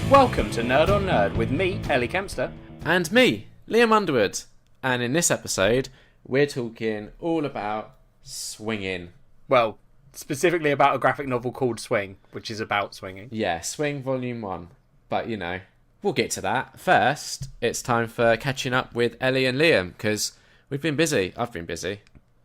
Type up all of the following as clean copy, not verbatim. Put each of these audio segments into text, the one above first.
Welcome to Nerd on Nerd with me, Ellie Kempster. And me, Liam Underwood. And in this episode, we're talking all about swinging. Well, specifically about a graphic novel called Swing, which is about swinging. Yeah, Swing Volume 1. But, you know, we'll get to that. First, it's time for catching up with Ellie and Liam, because we've been busy. I've been busy.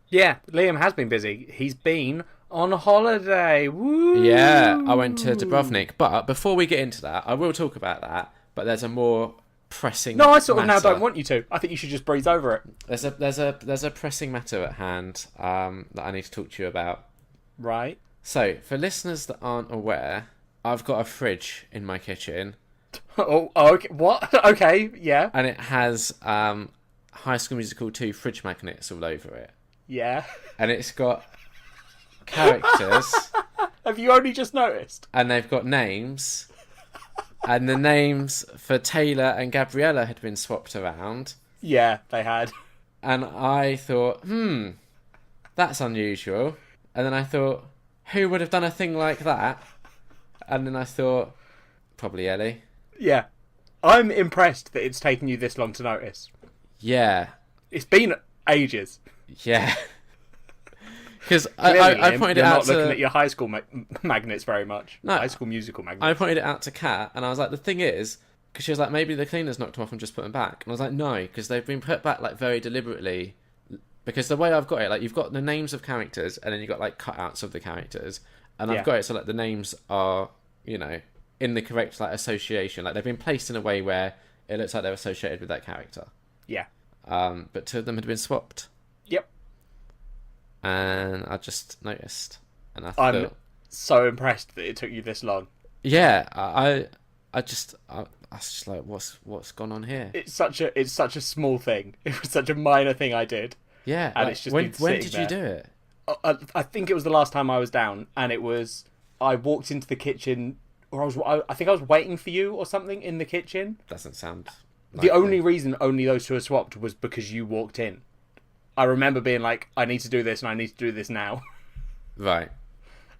Yeah, Liam has been busy. He's been on holiday. Woo! Yeah, I went to Dubrovnik. But before we get into that, I will talk about that. But there's a more pressing No, I sort of matter. now don't want you to. I think you should just breeze over it. There's a pressing matter at hand that I need to talk to you about. Right. So, for listeners that aren't aware, I've got a fridge in my kitchen. Oh, okay. What? Okay, yeah. And it has High School Musical 2 fridge magnets all over it. Yeah. And it's got characters. Have you only just noticed? And they've got names. And the names for Taylor and Gabriella had been swapped around. Yeah, they had. And I thought, that's unusual. And then I thought, who would have done a thing like that? And then I thought, probably Ellie. Yeah. I'm impressed that it's taken you this long to notice. Yeah. It's been ages. Yeah. Because Clearly, I Liam, pointed it you're out not to... looking at your High School magnets very much. No. High School Musical magnets. I pointed it out to Kat, and I was like, the thing is... Because she was like, maybe the cleaners knocked them off and just put them back. And I was like, no, because they've been put back like very deliberately. Because the way I've got it, like you've got the names of characters, and then you've got like cutouts of the characters. And I've got it so like the names are, you know, in the correct like association. Like they've been placed in a way where it looks like they're associated with that character. Yeah. But two of them had been swapped. Yep. And I just noticed. And I thought... I'm so impressed that it took you this long. Yeah, I was just like, what's gone on here? It's such a small thing. It was such a minor thing I did. Yeah, and like, it's just when been did sitting you there. do it? I think it was the last time I was down, and it was I walked into the kitchen, or I think I was waiting for you or something in the kitchen. Doesn't sound. The only reason only those two are swapped was because you walked in. I remember being like, I need to do this, and I need to do this now. Right.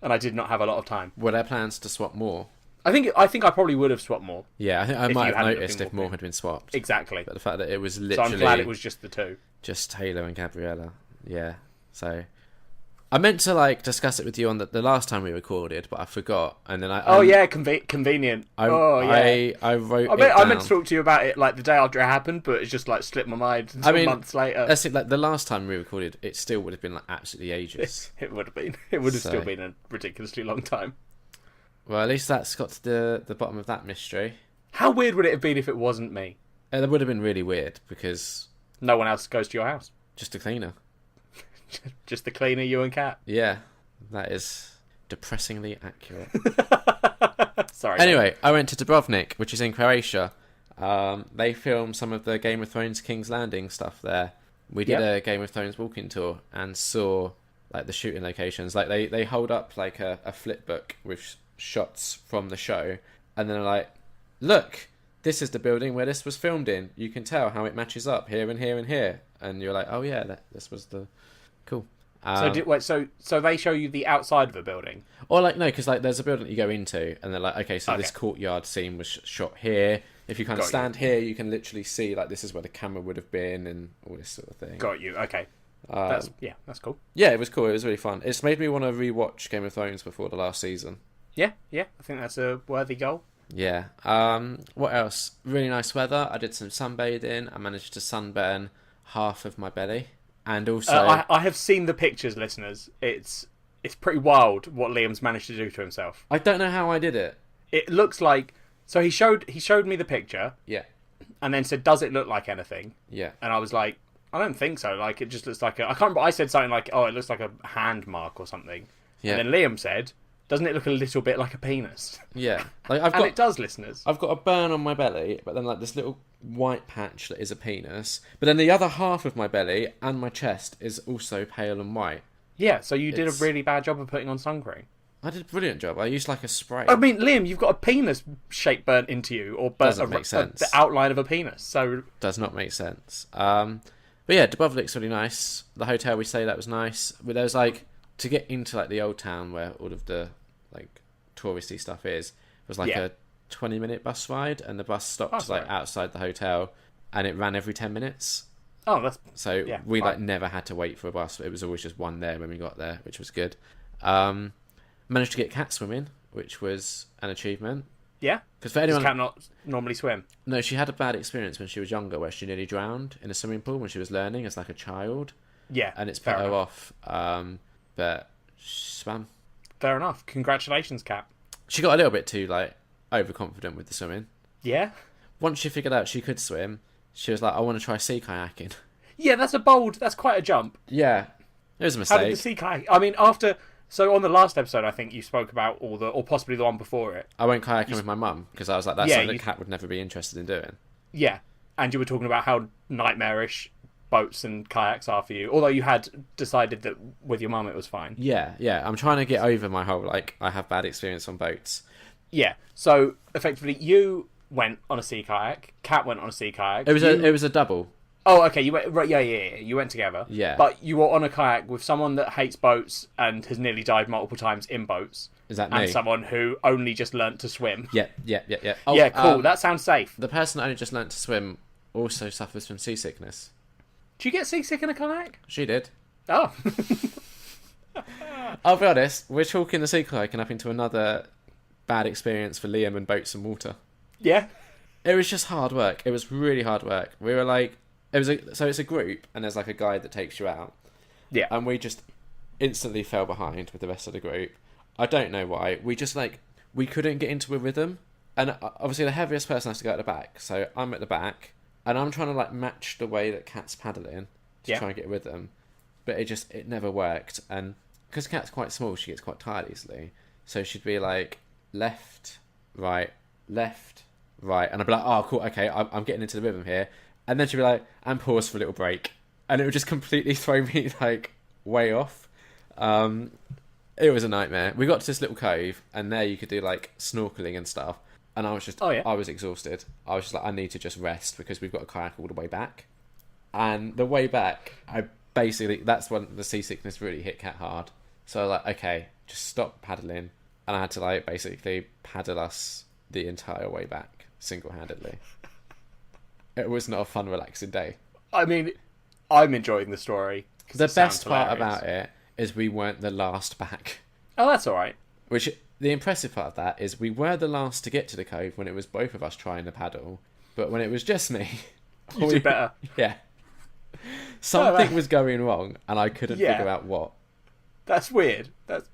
And I did not have a lot of time. Were there plans to swap more? I think I probably would have swapped more. Yeah, I think I might have noticed if more had been swapped. Exactly. But the fact that it was So literally... I'm glad it was just the two. Just Taylor and Gabriella. Yeah. So... I meant to like discuss it with you on the last time we recorded, but I forgot. And then Convenient. I wrote I meant to talk to you about it like the day after it happened, but it's just like slipped my mind until months later. That's it, like the last time we recorded, it still would have been like absolutely ages. It would have been. It would have still been a ridiculously long time. Well, at least that's got to the bottom of that mystery. How weird would it have been if it wasn't me? That would have been really weird because... No one else goes to your house. Just a cleaner. Just the cleaner, you and Kat. Yeah, that is depressingly accurate. Sorry. Anyway, I went to Dubrovnik, which is in Croatia. They filmed some of the Game of Thrones King's Landing stuff there. We did a Game of Thrones walking tour and saw like the shooting locations. Like they hold up like a flip book with shots from the show, and then they're like, look, this is the building where this was filmed in. You can tell how it matches up here and here and here. And you're like, oh yeah, this was the... Cool. So they show you the outside of a building? Or like, no, because like there's a building that you go into, and they're like, okay, so this courtyard scene was shot here. If you kind of stand here, you can literally see like this is where the camera would have been and all this sort of thing. Got you. Okay. That's cool. Yeah, it was cool. It was really fun. It's made me want to rewatch Game of Thrones before the last season. Yeah. I think that's a worthy goal. Yeah. What else? Really nice weather. I did some sunbathing. I managed to sunburn half of my belly. And also... I have seen the pictures, listeners. It's pretty wild what Liam's managed to do to himself. I don't know how I did it. It looks like... So he showed me the picture. Yeah. And then said, does it look like anything? Yeah. And I was like, I don't think so. Like, it just looks like I can't remember. I said something like, oh, it looks like a hand mark or something. Yeah. And then Liam said, doesn't it look a little bit like a penis? Yeah. Like and it does, listeners. I've got a burn on my belly, but then like this little white patch that is a penis. But then the other half of my belly and my chest is also pale and white. Yeah, so you did a really bad job of putting on sun cream. I did a brilliant job. I used like a spray. I mean, Liam, you've got a penis shape burnt into you, or doesn't make sense. The outline of a penis. So does not make sense. But yeah, Dubrovnik's really nice. The hotel we stayed at was nice. But there was like to get into like the old town where all of the like touristy stuff is. It was like a 20-minute bus ride, and the bus stopped like outside the hotel, and it ran every 10 minutes. Oh, that's we like never had to wait for a bus. It was always just one there when we got there, which was good. Managed to get cat swimming, which was an achievement. Yeah, because for anyone, does cat not normally swim? No, she had a bad experience when she was younger, where she nearly drowned in a swimming pool when she was learning as like a child. Yeah, and it's put her off. But she swam. Fair enough. Congratulations, cat. She got a little bit too like overconfident with the swimming. Yeah. Once she figured out she could swim, she was like, "I want to try sea kayaking." Yeah, that's quite a jump. Yeah, it was a mistake. How did the sea kayak? I mean, so on the last episode, I think you spoke about or possibly the one before it. I went kayaking with my mum because I was like, that's something the cat would never be interested in doing. Yeah, and you were talking about how nightmarish boats and kayaks are for you, although you had decided that with your mum it was fine. Yeah, I'm trying to get over my whole, like, I have bad experience on boats. Yeah, so effectively you went on a sea kayak, Kat went on a sea kayak. It was a double. Oh, okay, you went, right, yeah, you went together. Yeah. But you were on a kayak with someone that hates boats and has nearly died multiple times in boats. Is that me? And someone who only just learnt to swim. Yeah. Oh, yeah, cool, that sounds safe. The person that only just learnt to swim also suffers from seasickness. Do you get seasick in a kayak? She did. Oh. I'll be honest, we're chalking the sea kayaking up into another bad experience for Liam and boats and water. Yeah. It was just hard work. It was really hard work. We were like, so it's a group, and there's like a guide that takes you out. Yeah. And we just instantly fell behind with the rest of the group. I don't know why. We just we couldn't get into a rhythm. And obviously the heaviest person has to go at the back. So I'm at the back, and I'm trying to match the way that Kat's paddling to try and get a rhythm. But it never worked. And because Kat's quite small, she gets quite tired easily. So she'd be like, left, right. And I'd be like, oh, cool, okay, I'm getting into the rhythm here. And then she'd be like, and pause for a little break. And it would just completely throw me, way off. It was a nightmare. We got to this little cove, and there you could do, snorkeling and stuff. And I was just, I was exhausted. I was just like, I need to just rest, because we've got a kayak all the way back. And the way back, that's when the seasickness really hit Kat hard. So I was like, okay, just stop paddling. And I had to, basically paddle us the entire way back, single-handedly. It was not a fun, relaxing day. I mean, I'm enjoying the story. The best part about it is we weren't the last back. Oh, that's all right. Which, the impressive part of that is we were the last to get to the cove when it was both of us trying to paddle. But when it was just me... You did better. Yeah. Something was going wrong, and I couldn't figure out what. That's weird. That's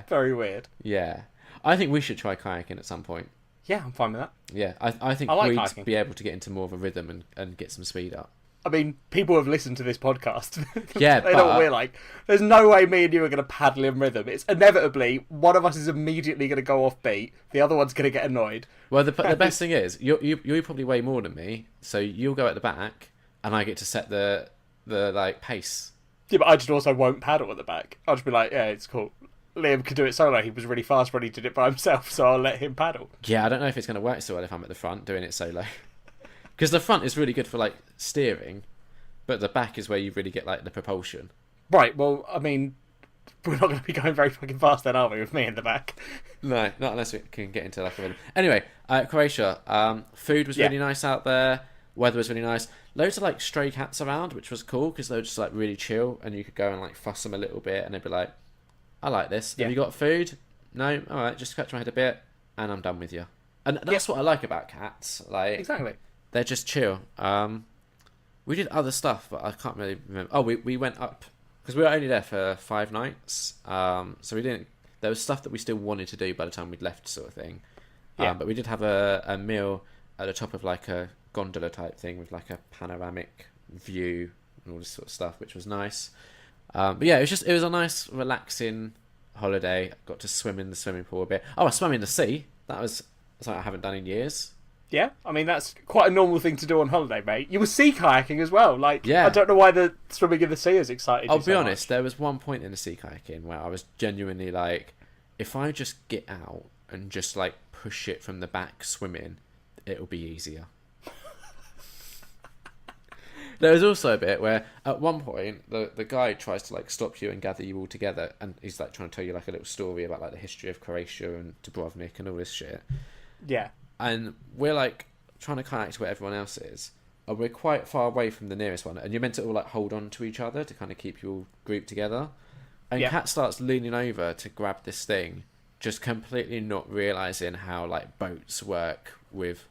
very weird. Yeah. I think we should try kayaking at some point. Yeah, I'm fine with that. Yeah, I think we'd kayaking. Be able to get into more of a rhythm and get some speed up. I mean, people have listened to this podcast. Yeah, they know what we're like. There's no way me and you are going to paddle in rhythm. It's inevitably, one of us is immediately going to go off beat, the other one's going to get annoyed. Well, the best thing is, you probably weigh more than me, so you'll go at the back, and I get to set the pace. Yeah, but I just also won't paddle at the back. I'll just be like, yeah, it's cool. Liam could do it solo. He was really fast when he did it by himself, so I'll let him paddle. Yeah, I don't know if it's going to work so well if I'm at the front doing it solo. Because the front is really good for steering, but the back is where you really get the propulsion. Right, well, I mean, we're not going to be going very fucking fast then, are we, with me in the back? No, not unless we can get into a rhythm. Anyway, Croatia. Food was really nice out there. Weather was really nice. Loads of stray cats around, which was cool because they were just really chill, and you could go and fuss them a little bit, and they'd be like, I like this. Have you got food? No? Alright, just scratch my head a bit, and I'm done with you. And that's what I like about cats. Exactly. They're just chill. We did other stuff, but I can't really remember. Oh, we went up, because we were only there for 5 nights, so we didn't... There was stuff that we still wanted to do by the time we'd left, sort of thing. Yeah. But we did have a meal at the top of a gondola type thing with a panoramic view and all this sort of stuff, which was nice. But yeah, it was a nice, relaxing holiday. Got to swim in the swimming pool a bit. Oh, I swam in the sea. That was something I haven't done in years. Yeah, I mean, that's quite a normal thing to do on holiday, mate. You were sea kayaking as well. Yeah. I don't know why the swimming in the sea is exciting. I'll be honest, there was one point in the sea kayaking where I was genuinely if I just get out and just push it from the back swimming, it'll be easier. There was also a bit where, at one point, the guy tries to stop you and gather you all together, and he's trying to tell you a little story about the history of Croatia and Dubrovnik and all this shit. Yeah. and we're like trying to kayak to where everyone else is, and we're quite far away from the nearest one, and you're meant to all like hold on to each other to kind of keep you all grouped together. And Kat starts leaning over to grab this thing, just completely not realizing how like boats work with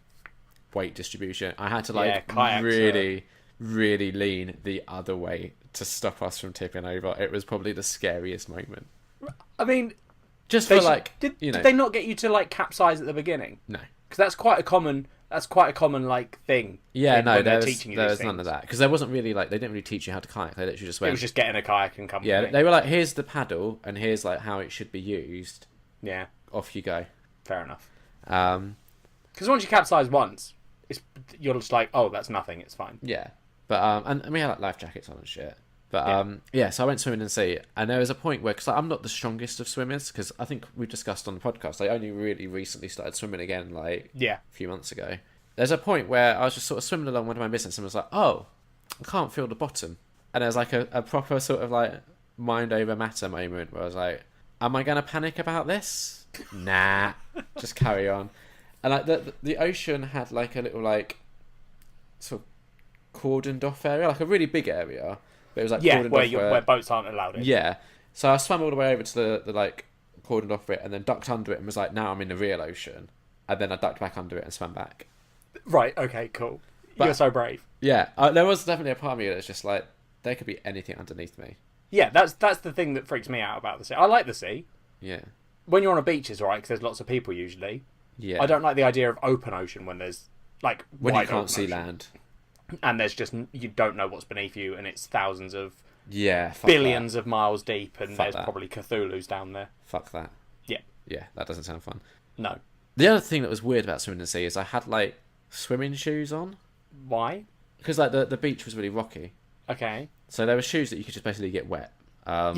weight distribution. I had to like really lean the other way to stop us from tipping over. It was probably the scariest moment. I mean, just for like, did they not get you to like capsize at the beginning? No, because that's quite a common like thing. Yeah, no, there was none of that, because there wasn't really like, they didn't really teach you how to kayak. They literally just went. It was just getting a kayak and come. Yeah, they were like, here's the paddle and here's like how it should be used. Yeah, off you go. Fair enough. Because once you capsize once, you're just like, oh, that's nothing. It's fine. Yeah, but and we had like life jackets on and shit. But so I went swimming in the sea, and there was a point where, because I'm not the strongest of swimmers, because I think we discussed on the podcast, I only really recently started swimming again, like a few months ago. There's a point where I was just sort of swimming along one of my business and was like, oh, I can't feel the bottom. And there was like a proper sort of like mind over matter moment where I was like, am I going to panic about this? Nah, just carry on. And like the ocean had like a little like sort of cordoned off area, like a really big area. But it was like where boats aren't allowed in. Yeah. So I swam all the way over to the like cordoned off bit and then ducked under it and was like, now I'm in the real ocean. And then I ducked back under it and swam back. Right, okay, cool. You're so brave. Yeah, there was definitely a part of me that's just like, there could be anything underneath me. Yeah, that's the thing that freaks me out about the sea. I like the sea. Yeah. When you're on a beach, it's alright, because there's lots of people usually. Yeah. I don't like the idea of open ocean when there's, like, when wide you can't see ocean. land. And there's just, you don't know what's beneath you, and it's thousands of... fuck billions that. of miles deep, and Fuck there's probably Cthulhu's down there. Fuck that. Yeah. Yeah, that doesn't sound fun. No. The other thing that was weird about swimming in the sea is I had, like, swimming shoes on. Why? Because, like, the beach was really rocky. Okay. So there were shoes that you could just basically get wet. I've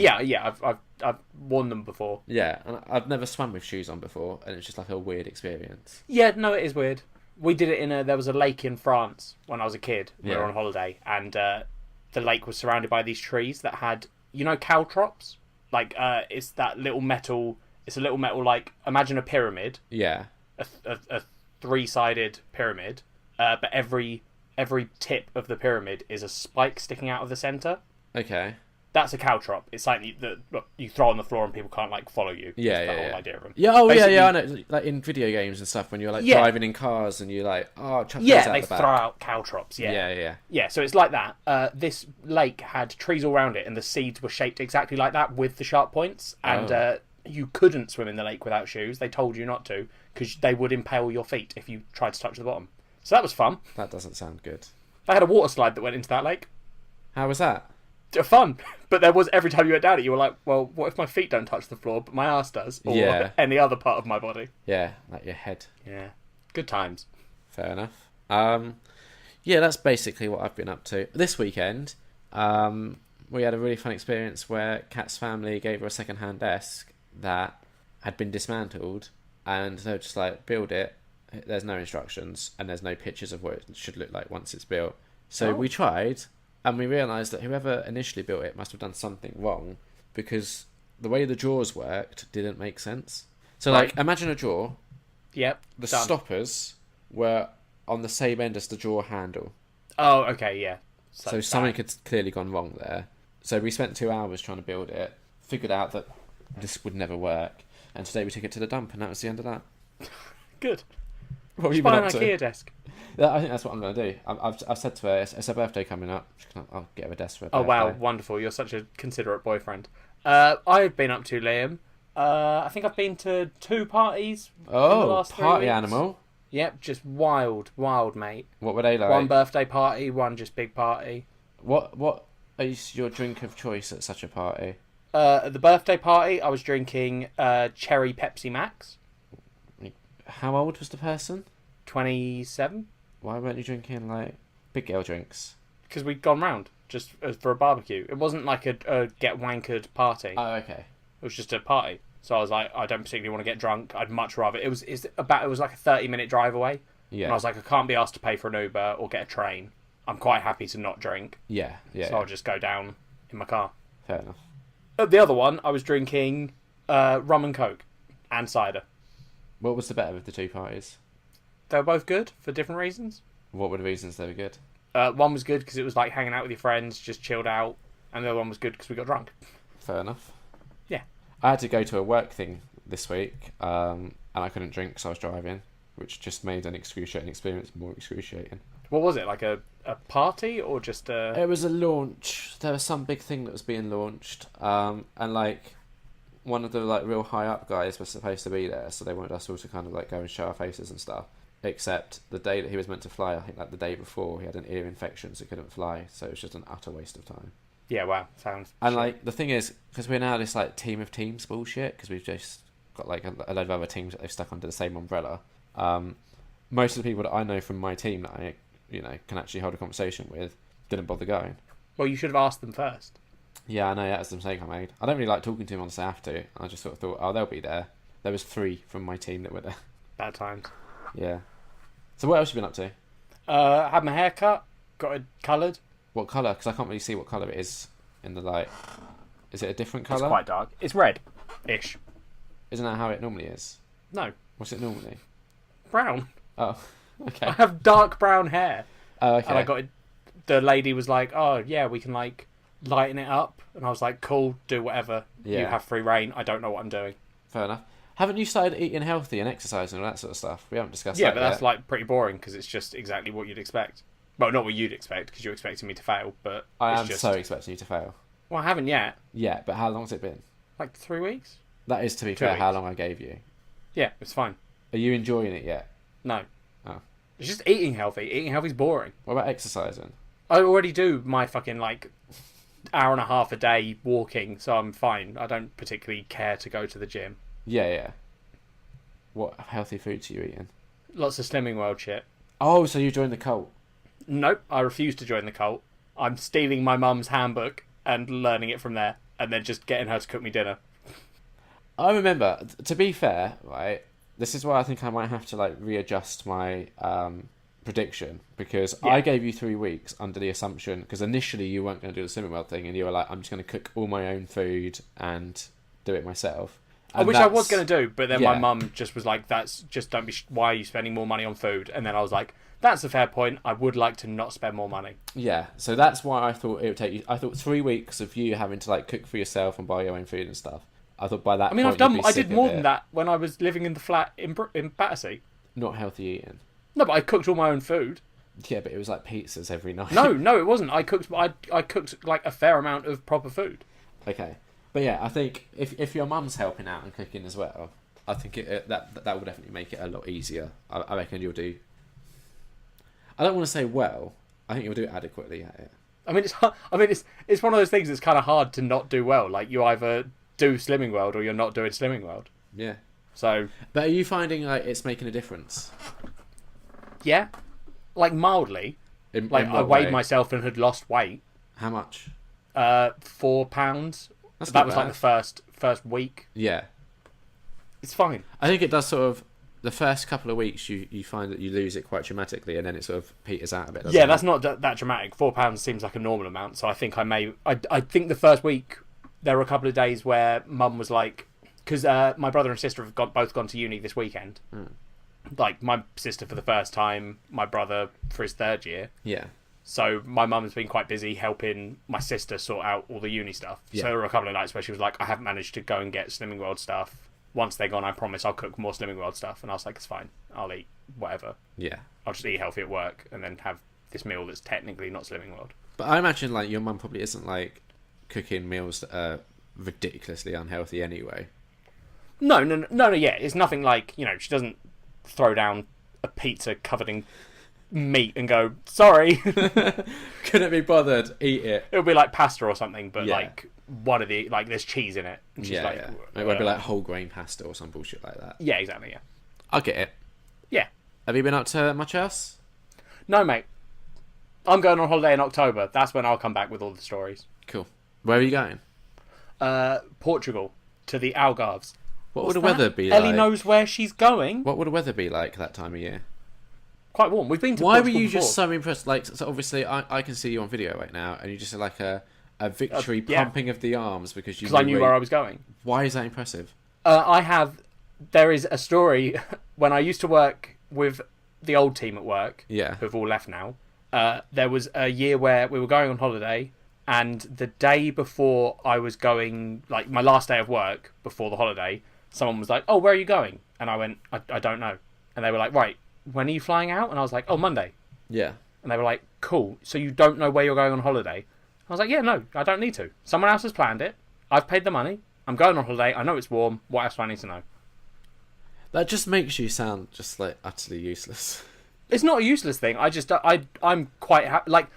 worn them before. Yeah, and I've never swam with shoes on before, and it's just like a weird experience. Yeah, no, it is weird. We did it there was a lake in France when I was a kid. We were on holiday, and the lake was surrounded by these trees that had, caltrops? Like, it's that little metal, like, imagine a pyramid. Yeah. A three-sided pyramid, but every tip of the pyramid is a spike sticking out of the centre. Okay. That's a caltrop. It's something that you throw on the floor and people can't like follow you. Yeah, That's the whole idea of them. Yeah, Basically, I know. Like in video games and stuff, when you're like driving in cars and you're like, chuck those out they the back. throw out caltrops. Yeah. Yeah, so it's like that. This lake had trees all around it, and the seeds were shaped exactly like that with the sharp points. And you couldn't swim in the lake without shoes. They told you not to because they would impale your feet if you tried to touch the bottom. So that was fun. That doesn't sound good. They had a water slide that went into that lake. How was that? Fun, but there was, every time you went down it, you were like, well, what if my feet don't touch the floor, but my ass does, or any other part of my body? Yeah, like your head. Yeah, good times. Fair enough. That's basically what I've been up to this weekend. We had a really fun experience where Kat's family gave her a second-hand desk that had been dismantled, and they were just like, build it. There's no instructions, and there's no pictures of what it should look like once it's built. So we tried. And we realised that whoever initially built it must have done something wrong, because the way the drawers worked didn't make sense. So, like, imagine a drawer. Yep. The stoppers were on the same end as the drawer handle. Oh, okay, yeah. So something had clearly gone wrong there. So we spent 2 hours trying to build it, figured out that this would never work, and today we took it to the dump, and that was the end of that. Good. What have you been up to? Buy an IKEA desk. I think that's what I'm going to do. I've said to her, it's her birthday coming up. I'll get her a desk for her birthday. Oh, wow, wonderful. You're such a considerate boyfriend. I've been up to, Liam. I think I've been to 2 parties in the last 3 weeks. Party animal. Yep, just wild, mate. What were they like? 1 birthday party, 1 just big party. What is your drink of choice at such a party? At the birthday party, I was drinking cherry Pepsi Max. How old was the person? 27. Why weren't you drinking, like, big girl drinks? Because we'd gone round, just for a barbecue. It wasn't like a get wankered party. Oh, okay. It was just a party. So I was like, I don't particularly want to get drunk. I'd much rather... It was like a 30-minute drive away. Yeah. And I was like, I can't be asked to pay for an Uber or get a train. I'm quite happy to not drink. Yeah. So I'll just go down in my car. Fair enough. At the other one, I was drinking rum and coke and cider. What was the better of the 2 parties? they were both good for different reasons. What were the reasons they were good? One was good because it was like hanging out with your friends, just chilled out, and the other one was good because we got drunk. Fair enough. Yeah. I had to go to a work thing this week, and I couldn't drink because I was driving, which just made an excruciating experience more excruciating. What was it, like a party or just a... It was a launch. There was some big thing that was being launched, and like one of the like real high up guys was supposed to be there, so they wanted us all to kind of like go and show our faces and stuff. Except the day that he was meant to fly, I think like the day before, he had an ear infection, so he couldn't fly. So it was just an utter waste of time. Yeah, wow, sounds... And shit. like the thing is, because we're now this like team of teams bullshit, because we've just got like a load of other teams that they've stuck under the same umbrella. Most of the people that I know from my team that I can actually hold a conversation with didn't bother going. Well, you should have asked them first. Yeah, I know, that's the mistake I made. I don't really like talking to them unless I have to. I just sort of thought, oh, they'll be there. There was 3 from my team that were there. Bad times. Yeah. So what else have you been up to? Had my hair cut, got it coloured. What colour? Because I can't really see what colour it is in the light. Is it a different colour? It's quite dark. It's red-ish. Isn't that how it normally is? No. What's it normally? Brown. Oh, okay. I have dark brown hair. Oh, okay. And I got it. The lady was like, oh, yeah, we can like lighten it up. And I was like, cool, do whatever. Yeah. You have free reign. I don't know what I'm doing. Fair enough. Haven't you started eating healthy and exercising and all that sort of stuff? We haven't discussed Yeah, that but yet. that's like pretty boring because it's just exactly what you'd expect. Well, not what you'd expect because you're expecting me to fail, but I it's am just... so expecting you to fail. Well, I haven't yet. Yeah, but how long's it been? Like 3 weeks? That is, to be 2 fair, how weeks. long I gave you. Yeah, it's fine. Are you enjoying it yet? No. Oh. It's just eating healthy. Eating healthy's boring. What about exercising? I already do my fucking like hour and a half a day walking, so I'm fine. I don't particularly care to go to the gym. Yeah. What healthy foods are you eating? Lots of Slimming World shit. Oh, so you joined the cult. Nope, I refuse to join the cult. I'm stealing my mum's handbook and learning it from there, and then just getting her to cook me dinner. I remember, to be fair, right, this is why I think I might have to like readjust my prediction, because Yeah. I gave you 3 weeks under the assumption, because initially you weren't going to do the Slimming World thing, and you were like, I'm just going to cook all my own food and do it myself. Which I was going to do, but then my yeah. mum just was like, "That's just don't be. Why are you spending more money on food?" And then I was like, "That's a fair point. I would like to not spend more money." Yeah, so that's why I thought it would take you. I thought 3 weeks of you having to like cook for yourself and buy your own food and stuff. I thought by that. I mean, point, I did more than that when I was living in the flat in Battersea. Not healthy eating. No, but I cooked all my own food. Yeah, but it was like pizzas every night. No, it wasn't. I cooked like a fair amount of proper food. Okay, but yeah, I think if your mum's helping out and cooking as well, I think that will definitely make it a lot easier. I reckon you'll do. I don't want to say well. I think you'll do adequately at it. I mean, it's one of those things that's kind of hard to not do well. Like you either do Slimming World or you're not doing Slimming World. Yeah. So. But are you finding like it's making a difference? Yeah, like mildly. In I what weighed way? myself and had lost weight. How much? 4 pounds. That's That not was bad. like the first week. Yeah. It's fine. I think it does sort of. The first couple of weeks, you find that you lose it quite dramatically, and then it sort of peters out a bit. Yeah, it? that's not that dramatic. £4 seems like a normal amount, so I think I think the first week there were a couple of days where Mum was like, because my brother and sister have both gone to uni this weekend. Like my sister for the first time, my brother for his 3rd year. Yeah. So my mum's been quite busy helping my sister sort out all the uni stuff. Yeah. So there were a couple of nights where she was like, I haven't managed to go and get Slimming World stuff. Once they're gone, I promise I'll cook more Slimming World stuff. And I was like, it's fine. I'll eat whatever. Yeah. I'll just eat healthy at work and then have this meal that's technically not Slimming World. But I imagine like your mum probably isn't like cooking meals that are ridiculously unhealthy anyway. No. Yeah, it's nothing like, she doesn't throw down a pizza covered in meat and go, sorry. Couldn't be bothered, eat it. It'll be like pasta or something, but Yeah. like one of the, like there's cheese in it. And she's Yeah, like, yeah. It won't be like whole grain pasta or some bullshit like that. Yeah, exactly, yeah. I'll get it. Yeah. Have you been up to much else? No, mate. I'm going on holiday in October. That's when I'll come back with all the stories. Cool. Where are you going? Portugal, to the Algarves. What What's would the that? weather be Ellie like? knows where she's going. What would the weather be like that time of year? Quite warm. We've been to Why were Portugal you before. just so impressed? Like, so obviously, I can see you on video right now, and you just like a victory yeah. pumping of the arms because I knew where I was going. Why is that impressive? There is a story when I used to work with the old team at work, who've all left now, there was a year where we were going on holiday, and the day before I was going, like my last day of work before the holiday, someone was like, "Oh, where are you going?" And I went, I don't know. And they were like, "Right, when are you flying out?" And I was like, "Oh, Monday." Yeah. And they were like, "Cool, so you don't know where you're going on holiday?" I was like, "Yeah, no, I don't need to. Someone else has planned it. I've paid the money. I'm going on holiday. I know it's warm. What else do I need to know?" That just makes you sound just like utterly useless. It's not a useless thing. I'm quite happy. Like,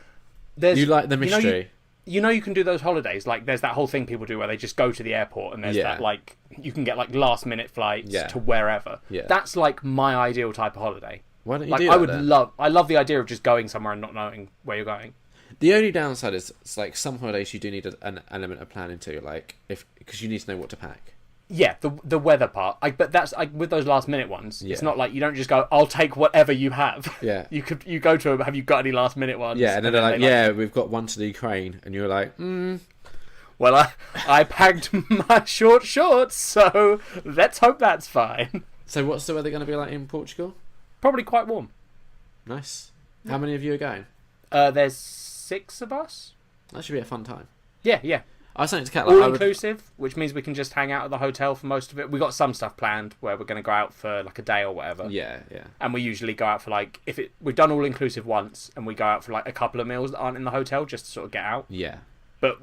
you like the mystery. You know you can do those holidays. Like, there's that whole thing people do where they just go to the airport and there's that, like, you can get, like, last-minute flights to wherever. Yeah. That's, like, my ideal type of holiday. Why don't you do that I love the idea of just going somewhere and not knowing where you're going. The only downside is, it's like, some holidays you do need an element of planning too, like, because you need to know what to pack. Yeah, the weather part. But that's with those last minute ones. Yeah. It's not like you don't just go, "I'll take whatever you have." Yeah. You go to them. "Have you got any last minute ones?" Yeah, and then they're like, "Yeah, we've got one to the Ukraine," and you're like, Well, I packed my short shorts, so let's hope that's fine. So what's the weather going to be like in Portugal? Probably quite warm. Nice. How many of you are going? There's 6 of us. That should be a fun time. Yeah. I was saying to Kat, all inclusive, which means we can just hang out at the hotel for most of it. We got some stuff planned where we're going to go out for like a day or whatever. Yeah. And we usually go out for like we've done all inclusive once, and we go out for like a couple of meals that aren't in the hotel just to sort of get out. Yeah. But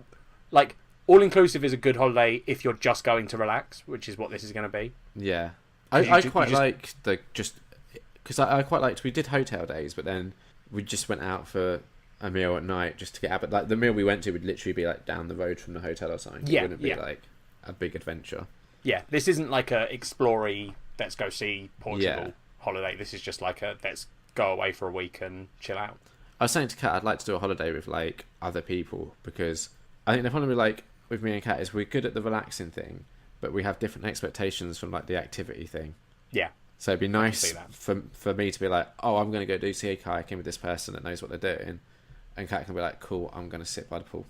like all inclusive is a good holiday if you're just going to relax, which is what this is going to be. Yeah. I quite like because I quite liked, we did hotel days, but then we just went out for a meal at night just to get out. But like the meal we went to would literally be like down the road from the hotel or something. It wouldn't be like a big adventure. Yeah, this isn't like a explory, let's go see Portugal holiday. This is just like a let's go away for a week and chill out. I was saying to Kat, I'd like to do a holiday with like other people, because I think the problem with like with me and Kat is we're good at the relaxing thing, but we have different expectations from like the activity thing. Yeah. So it'd be nice for me to be like, "Oh, I'm going to go do sea kayaking with this person that knows what they're doing," and Kat can be like, "Cool, I'm going to sit by the pool."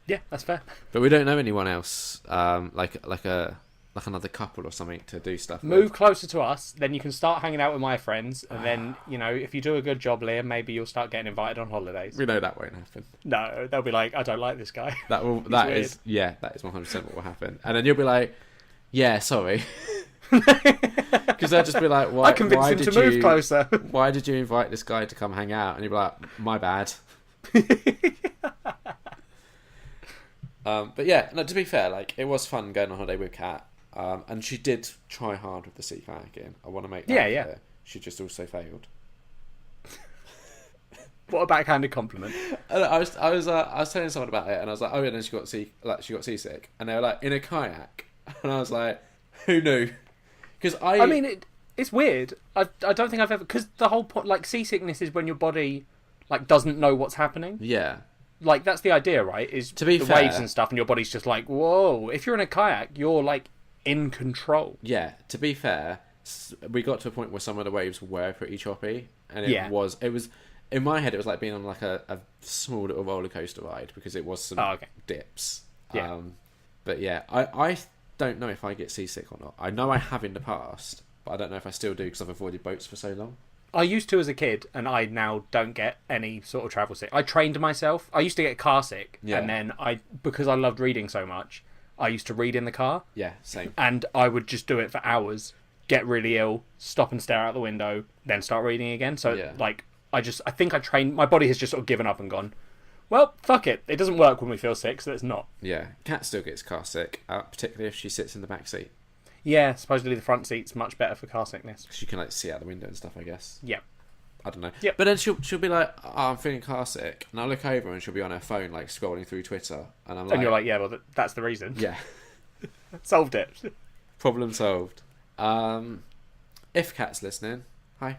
Yeah, that's fair. But we don't know anyone else, like another couple or something to do stuff. Move closer to us, then you can start hanging out with my friends, and then if you do a good job, Liam, maybe you'll start getting invited on holidays. We know that won't happen. No, they'll be like, "I don't like this guy." That is 100% what will happen, and then you'll be like, "Yeah, sorry." Because they'll just be like, "Why?" I convinced him to move closer. Why did you invite this guy to come hang out? And you'll be like, "My bad." But yeah, no, to be fair, like it was fun going on holiday with Kat, and she did try hard with the sea kayaking. I want to make that clear. She just also failed. What a backhanded compliment! I was telling someone about it, and I was like, "Oh yeah," and then she got seasick, and they were like, "In a kayak," and I was like, "Who knew?" Because I mean, it's weird. I don't think I've ever, because the whole point, like seasickness is when your body like doesn't know what's happening. Yeah. Like that's the idea, right? Is to be fair, waves and stuff, and your body's just like, whoa. If you're in a kayak, you're like in control. Yeah. To be fair, we got to a point where some of the waves were pretty choppy, and it was in my head it was like being on like a small little roller coaster ride, because it was some dips. Yeah. But yeah, I don't know if I get seasick or not. I know I have in the past, but I don't know if I still do because I've avoided boats for so long. I used to as a kid, and I now don't get any sort of travel sick. I trained myself. I used to get car sick, and then because I loved reading so much, I used to read in the car. Yeah, same. And I would just do it for hours, get really ill, stop and stare out the window, then start reading again. So I think I trained. My body has just sort of given up and gone, well, fuck it. It doesn't work when we feel sick, so it's not. Yeah, Kat still gets car sick, particularly if she sits in the back seat. Yeah, supposedly the front seat's much better for car sickness. She can like see out the window and stuff, I guess. Yeah. I don't know. Yep. But then she'll be like, "Oh, I'm feeling car sick," and I'll look over and she'll be on her phone like scrolling through Twitter, and I'm like, and you're like, "Yeah, well, that's the reason." Yeah. Solved it. Problem solved. If Kat's listening, hi.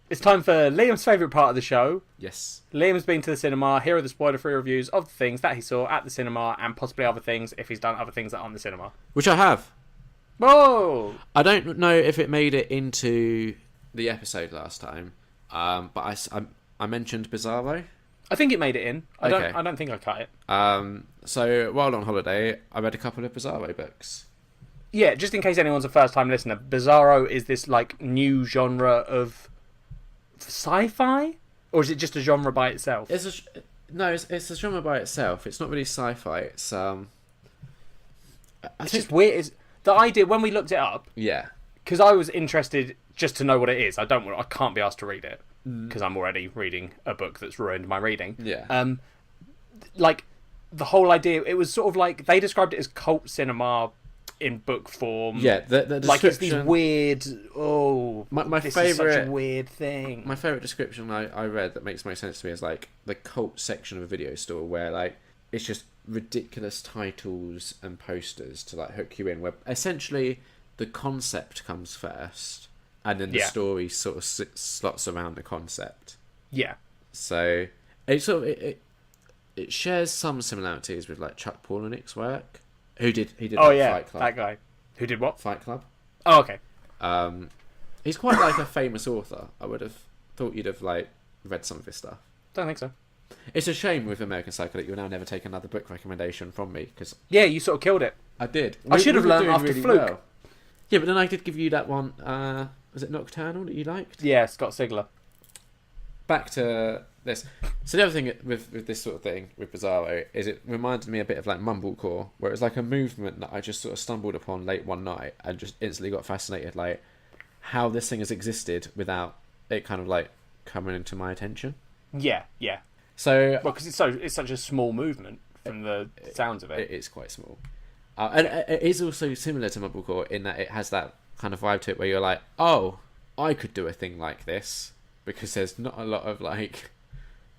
It's time for Liam's favourite part of the show. Yes. Liam's been to the cinema. Here are the spoiler-free reviews of the things that he saw at the cinema, and possibly other things if he's done other things that aren't the cinema. Which I have. Whoa! I don't know if it made it into the episode last time, but I mentioned Bizarro. I think it made it in. I Okay. don't think I cut it. So while on holiday, I read a couple of Bizarro books. Yeah, just in case anyone's a first-time listener, Bizarro is this like new genre of sci-fi, or is it just a genre by itself? It's a genre by itself. It's not really sci-fi. It's It's just weird. The idea when we looked it up. Yeah. Because I was interested just to know what it is. I can't be asked to read it because I'm already reading a book that's ruined my reading. Yeah. Like the whole idea, it was sort of like they described it as cult cinema in book form. Yeah, the description. Like it's these weird. My this favorite. is such a weird thing. My favorite description I read that makes most sense to me is like the cult section of a video store where like it's just ridiculous titles and posters to like hook you in. Where essentially the concept comes first, and then the story sort of slots around the concept. Yeah. So it shares some similarities with like Chuck Palahniuk's work. He did Fight Club. That guy. Who did what? Fight Club. Oh, okay. He's quite like a famous author. I would have thought you'd have like read some of his stuff. Don't think so. It's a shame with American Psycho that you'll now never take another book recommendation from me because you sort of killed it. I did. I should have learned after really Fluke. Well. Yeah, but then I did give you that one. Was it Nocturnal that you liked? Yeah, Scott Sigler. Back to this. So the other thing with this sort of thing with Bizarro is it reminded me a bit of like Mumblecore, where it's like a movement that I just sort of stumbled upon late one night and just instantly got fascinated, like how this thing has existed without it kind of like coming into my attention. Yeah. So because it's such a small movement from the sounds of it. It is quite small, and it is also similar to Mumblecore in that it has that kind of vibe to it where you're like, oh, I could do a thing like this. Because there's not a lot of like,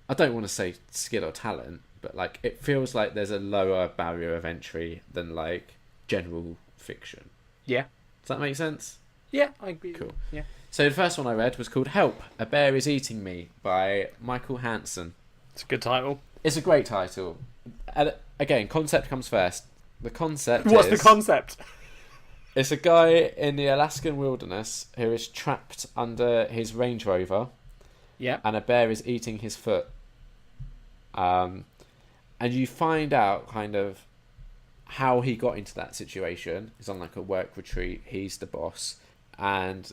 I don't want to say skill or talent, but like it feels like there's a lower barrier of entry than like general fiction. Yeah. Does that make sense? Yeah, I agree. Cool. Yeah. So the first one I read was called Help, A Bear Is Eating Me by Mykle Hansen. It's a good title. It's a great title. And again, concept comes first. The concept What's the concept? It's a guy in the Alaskan wilderness who is trapped under his Range Rover. Yeah. And a bear is eating his foot. And you find out kind of how he got into that situation. He's on like a work retreat. He's the boss. And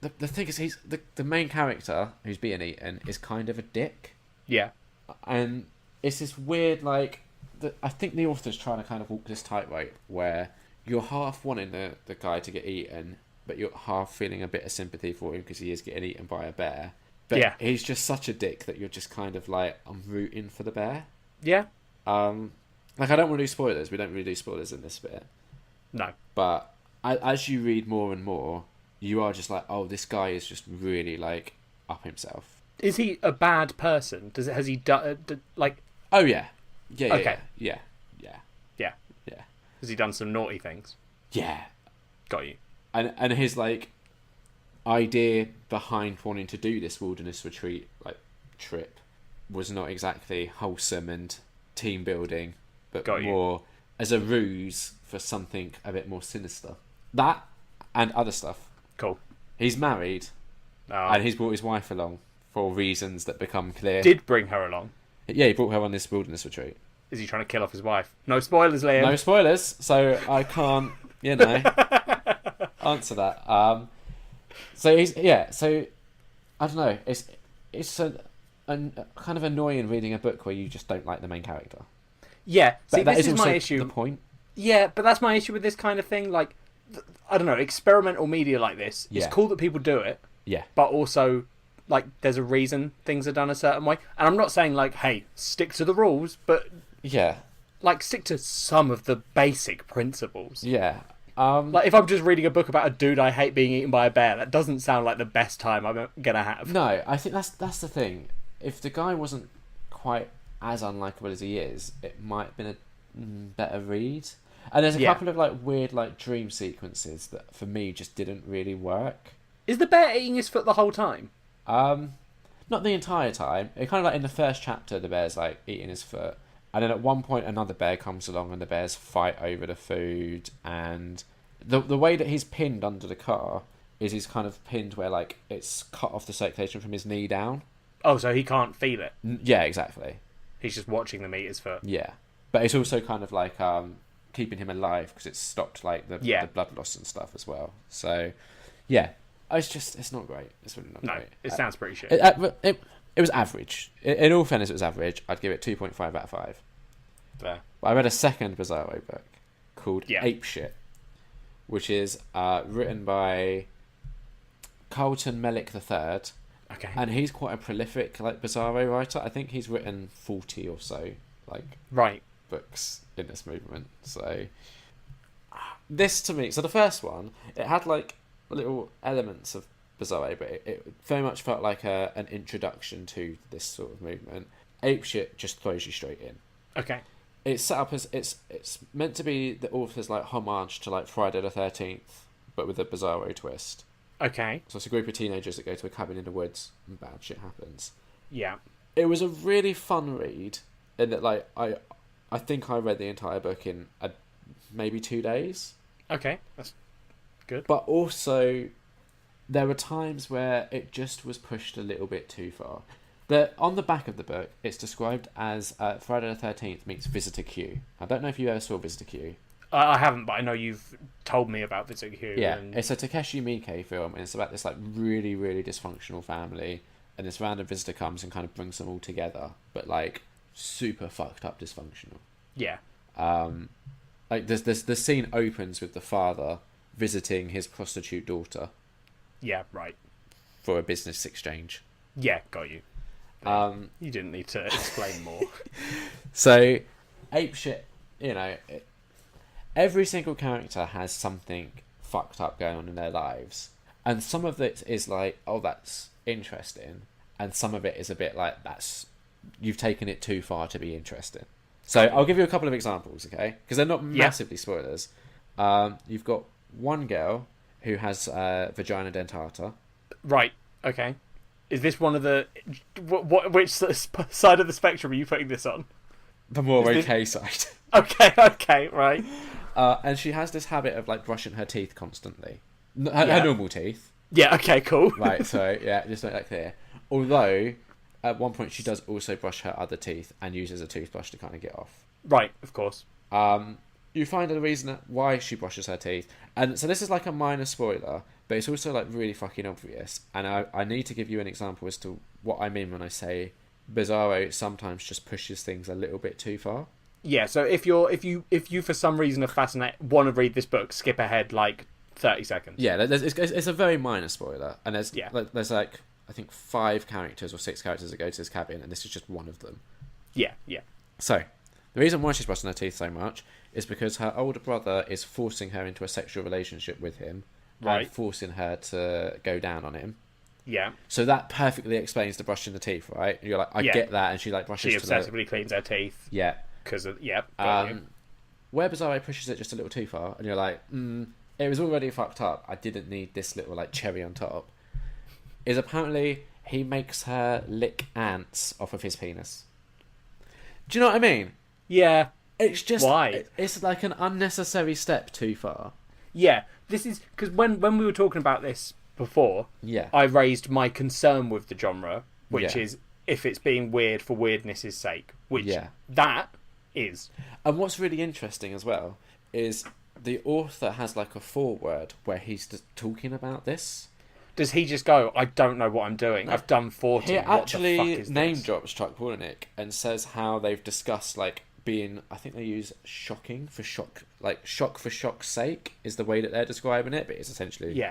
the thing is, he's the main character who's being eaten is kind of a dick. Yeah. And it's this weird, like... I think the author's trying to kind of walk this tightrope where... You're half wanting the guy to get eaten, but you're half feeling a bit of sympathy for him because he is getting eaten by a bear. But he's just such a dick that you're just kind of like, I'm rooting for the bear. Yeah. Like, I don't want to do spoilers. We don't really do spoilers in this bit. No. But as you read more and more, you are just like, oh, this guy is just really, like, up himself. Is he a bad person? Has he done, like... Oh, yeah. Yeah, okay. Yeah. Has he done some naughty things? Yeah. Got you. And his, like, idea behind wanting to do this wilderness retreat, like, trip was not exactly wholesome and team building, but more as a ruse for something a bit more sinister. That and other stuff. Cool. He's married, and he's brought his wife along for reasons that become clear. Did bring her along? Yeah, he brought her on this wilderness retreat. Is he trying to kill off his wife? No spoilers, Liam. No spoilers, so I can't, answer that. So he's so I don't know. It's a kind of annoying reading a book where you just don't like the main character. Yeah, see, that this is my also issue. The point. Yeah, but that's my issue with this kind of thing. Like, I don't know, experimental media like this. Yeah. It's cool that people do it. Yeah. But also, like, there's a reason things are done a certain way. And I'm not saying, like, hey, stick to the rules, but... Yeah. Like, stick to some of the basic principles. Yeah. Like, if I'm just reading a book about a dude I hate being eaten by a bear, that doesn't sound like the best time I'm gonna have. No, I think that's the thing. If the guy wasn't quite as unlikable as he is, it might have been a better read. And there's a couple of, like, weird, like, dream sequences that, for me, just didn't really work. Is the bear eating his foot the whole time? Not the entire time. It kind of, like, in the first chapter, the bear's, like, eating his foot. And then at one point, another bear comes along and the bears fight over the food. And the way that he's pinned under the car is he's kind of pinned where, like, it's cut off the circulation from his knee down. Oh, so he can't feel it? Yeah, exactly. He's just watching them eat his foot. Yeah. But it's also kind of, like, keeping him alive because it's stopped, like, the blood loss and stuff as well. So, yeah. It's not great. It's really not No, great. it sounds pretty shit. It was average. In all fairness, it was average. I'd give it 2.5 out of 5. Fair. But I read a second Bizarro book called Yeah. Ape Shit, which is written by Carlton Mellick III, Okay. and he's quite a prolific like Bizarro writer. I think he's written 40 or so Right. books in this movement. So this to me, so the first one, it had like little elements of Bizarro, but it very much felt like an introduction to this sort of movement. Ape Shit just throws you straight in. Okay. It's set up as it's meant to be the author's like homage to like Friday the 13th, but with a Bizarro twist. Okay. So it's a group of teenagers that go to a cabin in the woods and bad shit happens. Yeah. It was a really fun read in that like I think I read the entire book in maybe 2 days. Okay. That's good. But also there were times where it just was pushed a little bit too far. On the back of the book, it's described as Friday the 13th meets Visitor Q. I don't know if you ever saw Visitor Q. I haven't, but I know you've told me about Visitor Q. Yeah, it's a Takeshi Miike film, and it's about this like really, really dysfunctional family, and this random visitor comes and kind of brings them all together, but like super fucked up dysfunctional. Yeah. Like the scene opens with the father visiting his prostitute daughter. Yeah. Right. For a business exchange. Yeah. Got you. You didn't need to explain more. So, Ape Shit, every single character has something fucked up going on in their lives. And some of it is like, oh, that's interesting. And some of it is a bit like, you've taken it too far to be interesting. So, I'll give you a couple of examples, okay? Because they're not massively spoilers. You've got one girl who has vagina dentata. Right. Okay. Is this one of the... which side of the spectrum are you putting this on? The more okay side. Okay, right. And she has this habit of like brushing her teeth constantly. Her normal teeth. Yeah, okay, cool. Right, so yeah, just make that clear. Although, at one point she does also brush her other teeth and uses a toothbrush to kind of get off. Right, of course. You find the reason why she brushes her teeth. And so this is like a minor spoiler, but it's also like really fucking obvious. And I need to give you an example as to what I mean when I say Bizarro sometimes just pushes things a little bit too far. Yeah, so if you for some reason are fascinated, want to read this book, skip ahead like 30 seconds. Yeah, it's a very minor spoiler, and there's like I think 5 characters or 6 characters that go to this cabin, and this is just one of them. Yeah. So the reason why she's brushing her teeth so much is because her older brother is forcing her into a sexual relationship with him, right, and forcing her to go down on him. Yeah. So that perfectly explains the brushing the teeth, right? You're like, I get that, and she like brushes. She obsessively cleans her teeth. Yeah. Because of where Bizarro pushes it just a little too far, and you're like, it was already fucked up. I didn't need this little like cherry on top. Is apparently he makes her lick ants off of his penis. Do you know what I mean? Yeah. It's just why it's like an unnecessary step too far. Yeah, this is because when we were talking about this before, I raised my concern with the genre, which is if it's being weird for weirdness' sake, which that is. And what's really interesting as well is the author has like a foreword where he's just talking about this. Does he just go, I don't know what I'm doing, I've done 40, he actually what the fuck is name this? drops Chuck Palahniuk and says how they've discussed like being, I think they use shocking for shock, like shock for shock's sake is the way that they're describing it, but it's essentially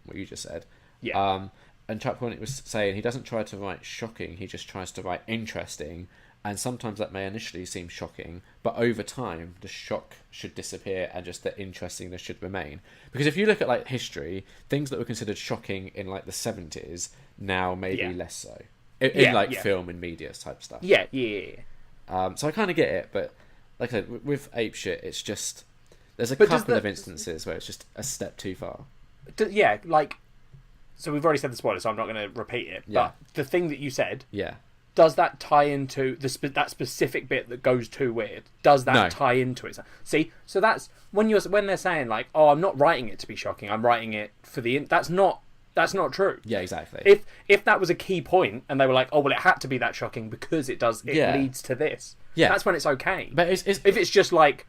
what you just said. And Chuck Palahniuk was saying he doesn't try to write shocking, he just tries to write interesting, and sometimes that may initially seem shocking, but over time the shock should disappear and just the interestingness should remain. Because if you look at like history, things that were considered shocking in like the 70s now maybe less so in film and media type stuff. So I kind of get it, but like I said, with Ape Shit, it's just there's a couple of instances where it's just a step too far. So we've already said the spoiler, so I'm not going to repeat it. But the thing that you said, does that tie into that specific bit that goes too weird? Does that tie into it? See, so that's when they're saying like, "Oh, I'm not writing it to be shocking. I'm writing it for the." That's not true. Yeah, exactly. If that was a key point, and they were like, "Oh, well, it had to be that shocking because it leads to this." Yeah, that's when it's okay. But if it's just like,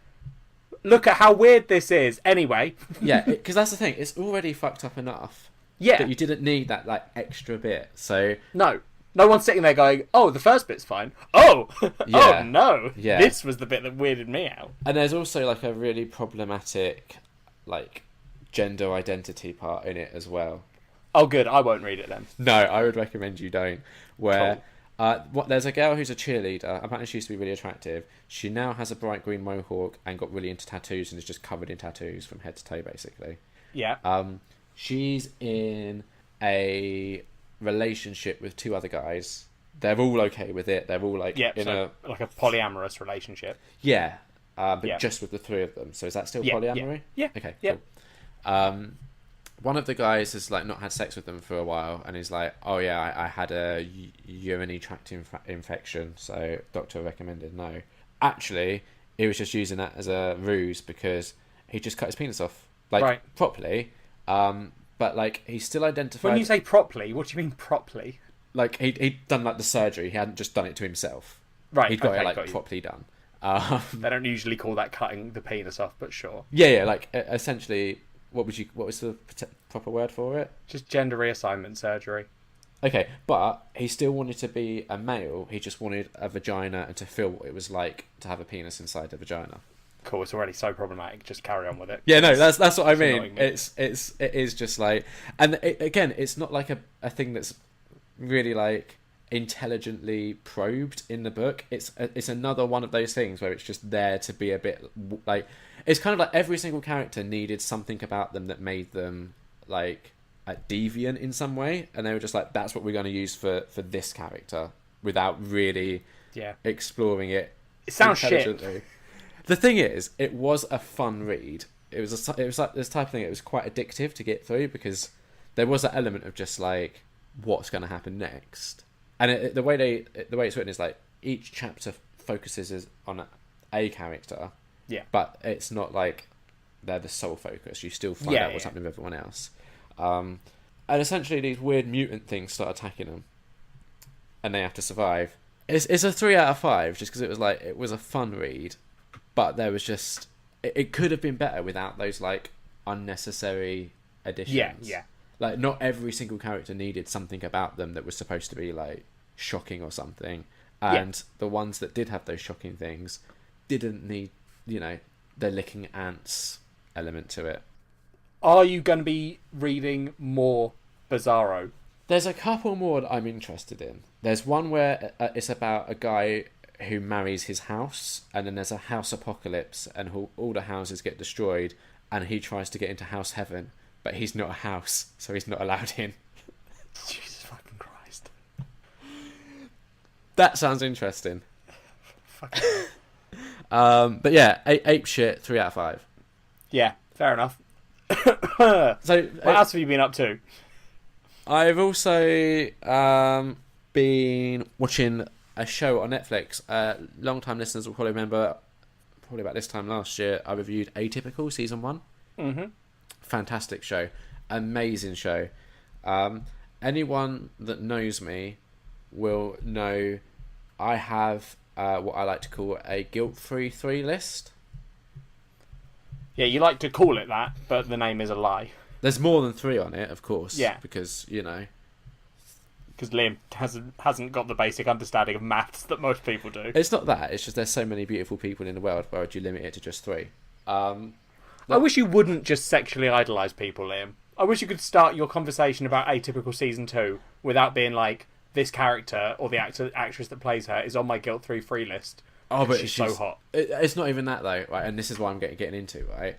look at how weird this is. Anyway. Yeah, because that's the thing. It's already fucked up enough. Yeah. That you didn't need that like extra bit. So No. No one's sitting there going, oh, the first bit's fine. Oh! Yeah. Oh, no. Yeah. This was the bit that weirded me out. And there's also like a really problematic like gender identity part in it as well. Oh, good. I won't read it then. No, I would recommend you don't. Where there's a girl who's a cheerleader. Apparently she used to be really attractive. She now has a bright green mohawk and got really into tattoos and is just covered in tattoos from head to toe, basically. Yeah. She's in a relationship with 2 other guys. They're all okay with it. They're all like like a polyamorous relationship. Yeah, but just with the 3 of them. So is that still polyamory? Yeah. Okay. Yeah. Cool. One of the guys has like not had sex with them for a while, and he's like, "Oh yeah, I had a urinary tract infection, so doctor recommended no." Actually, he was just using that as a ruse because he just cut his penis off, like properly. But like he still identified. When you say properly, what do you mean properly? Like he'd done like the surgery. He hadn't just done it to himself. Right. He'd got it like properly done. They don't usually call that cutting the penis off, but sure. Yeah. Like essentially, what was the proper word for it? Just gender reassignment surgery. Okay, but he still wanted to be a male. He just wanted a vagina and to feel what it was like to have a penis inside a vagina. Cool, it's already so problematic. Just carry on with it. Yeah, no, that's what I mean. It is just like, and again, it's not like a thing that's really like intelligently probed in the book. It's another one of those things where it's just there to be a bit like, it's kind of like every single character needed something about them that made them like deviant in some way, and they were just like, that's what we're going to use for this character without really exploring it. It sounds shit. The thing is, it was a fun read. It was like this type of thing. It was quite addictive to get through because there was that element of just like, what's going to happen next. And the way it's written is like each chapter focuses on a character. Yeah. But it's not like they're the sole focus. You still find out what's happening with everyone else. And essentially, these weird mutant things start attacking them, and they have to survive. It's a 3 out of 5 just because it was a fun read. But there was just... It could have been better without those, like, unnecessary additions. Yeah. Like, not every single character needed something about them that was supposed to be, like, shocking or something. And the ones that did have those shocking things didn't need, the licking ants element to it. Are you going to be reading more Bizarro? There's a couple more that I'm interested in. There's one where it's about a guy who marries his house, and then there's a house apocalypse, and all the houses get destroyed, and he tries to get into house heaven, but he's not a house, so he's not allowed in. Jesus fucking Christ. That sounds interesting. Fucking but yeah, ape shit, 3 out of 5. Yeah, fair enough. So what else have you been up to? I've also been watching a show on Netflix. Long-time listeners will probably remember, probably about this time last year, I reviewed Atypical Season 1. Mm-hmm. Fantastic show. Amazing show. Anyone that knows me will know I have what I like to call a guilt-free 3 list. Yeah, you like to call it that, but the name is a lie. There's more than 3 on it, of course. Yeah. Because, Because Liam hasn't got the basic understanding of maths that most people do. It's not that. It's just there's so many beautiful people in the world. Why would you limit it to just 3? I wish you wouldn't just sexually idolise people, Liam. I wish you could start your conversation about Atypical Season 2 without being like, this character or the actress that plays her is on my guilt-free free list. Oh, but she's so hot. It's not even that though, right? And this is what I'm getting into, right?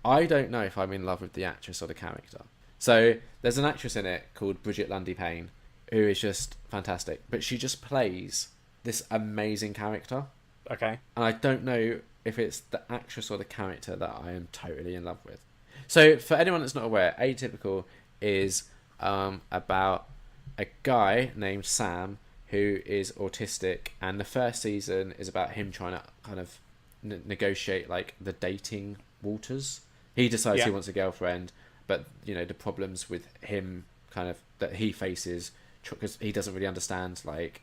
I don't know if I'm in love with the actress or the character. So there's an actress in it called Bridget Lundy Payne, who is just fantastic, but she just plays this amazing character. Okay. And I don't know if it's the actress or the character that I am totally in love with. So for anyone that's not aware, Atypical is about a guy named Sam who is autistic, and the first season is about him trying to kind of negotiate like the dating waters. He decides he wants a girlfriend, but the problems with him kind of that he faces because he doesn't really understand like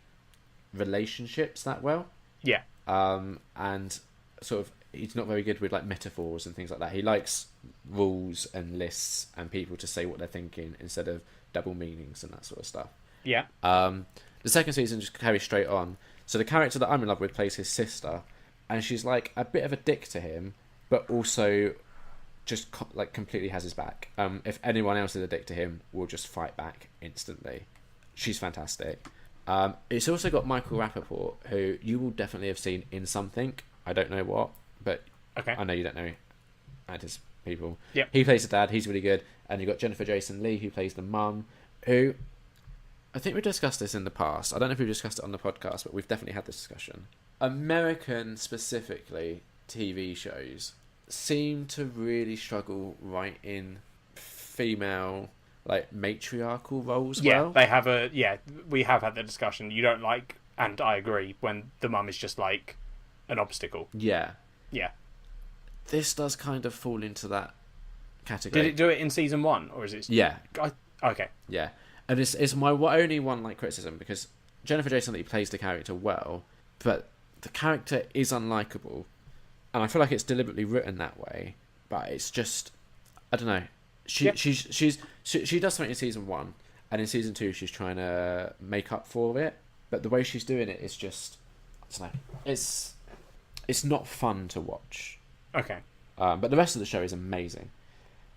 relationships that well. Yeah. And sort of he's not very good with like metaphors and things like that. He likes rules and lists and people to say what they're thinking instead of double meanings and that sort of stuff. Yeah. The second season just carries straight on. So the character that I'm in love with plays his sister, and she's like a bit of a dick to him, but also just like completely has his back. If anyone else is a dick to him, will just fight back instantly. She's fantastic. It's also got Michael Rappaport, who you will definitely have seen in something. I don't know what, but okay. I know you don't know actors, people. Yep. He plays the dad. He's really good. And you've got Jennifer Jason Leigh, who plays the mum, who I think we discussed this in the past. I don't know if we discussed it on the podcast, but we've definitely had this discussion. American, specifically, TV shows seem to really struggle writing female, like, matriarchal roles well. They have we have had the discussion. You don't like, and I agree, when the mum is just, like, an obstacle. Yeah. Yeah. This does kind of fall into that category. Did it do it in season 1, or is it... Yeah. Okay. Yeah. And it's my only one, like, criticism, because Jennifer Jason Leigh plays the character well, but the character is unlikable, and I feel like it's deliberately written that way, but it's just, I don't know. She does something in season 1, and in season 2 she's trying to make up for it, but the way she's doing it is just, I don't know, it's not fun to watch. Okay. But the rest of the show is amazing.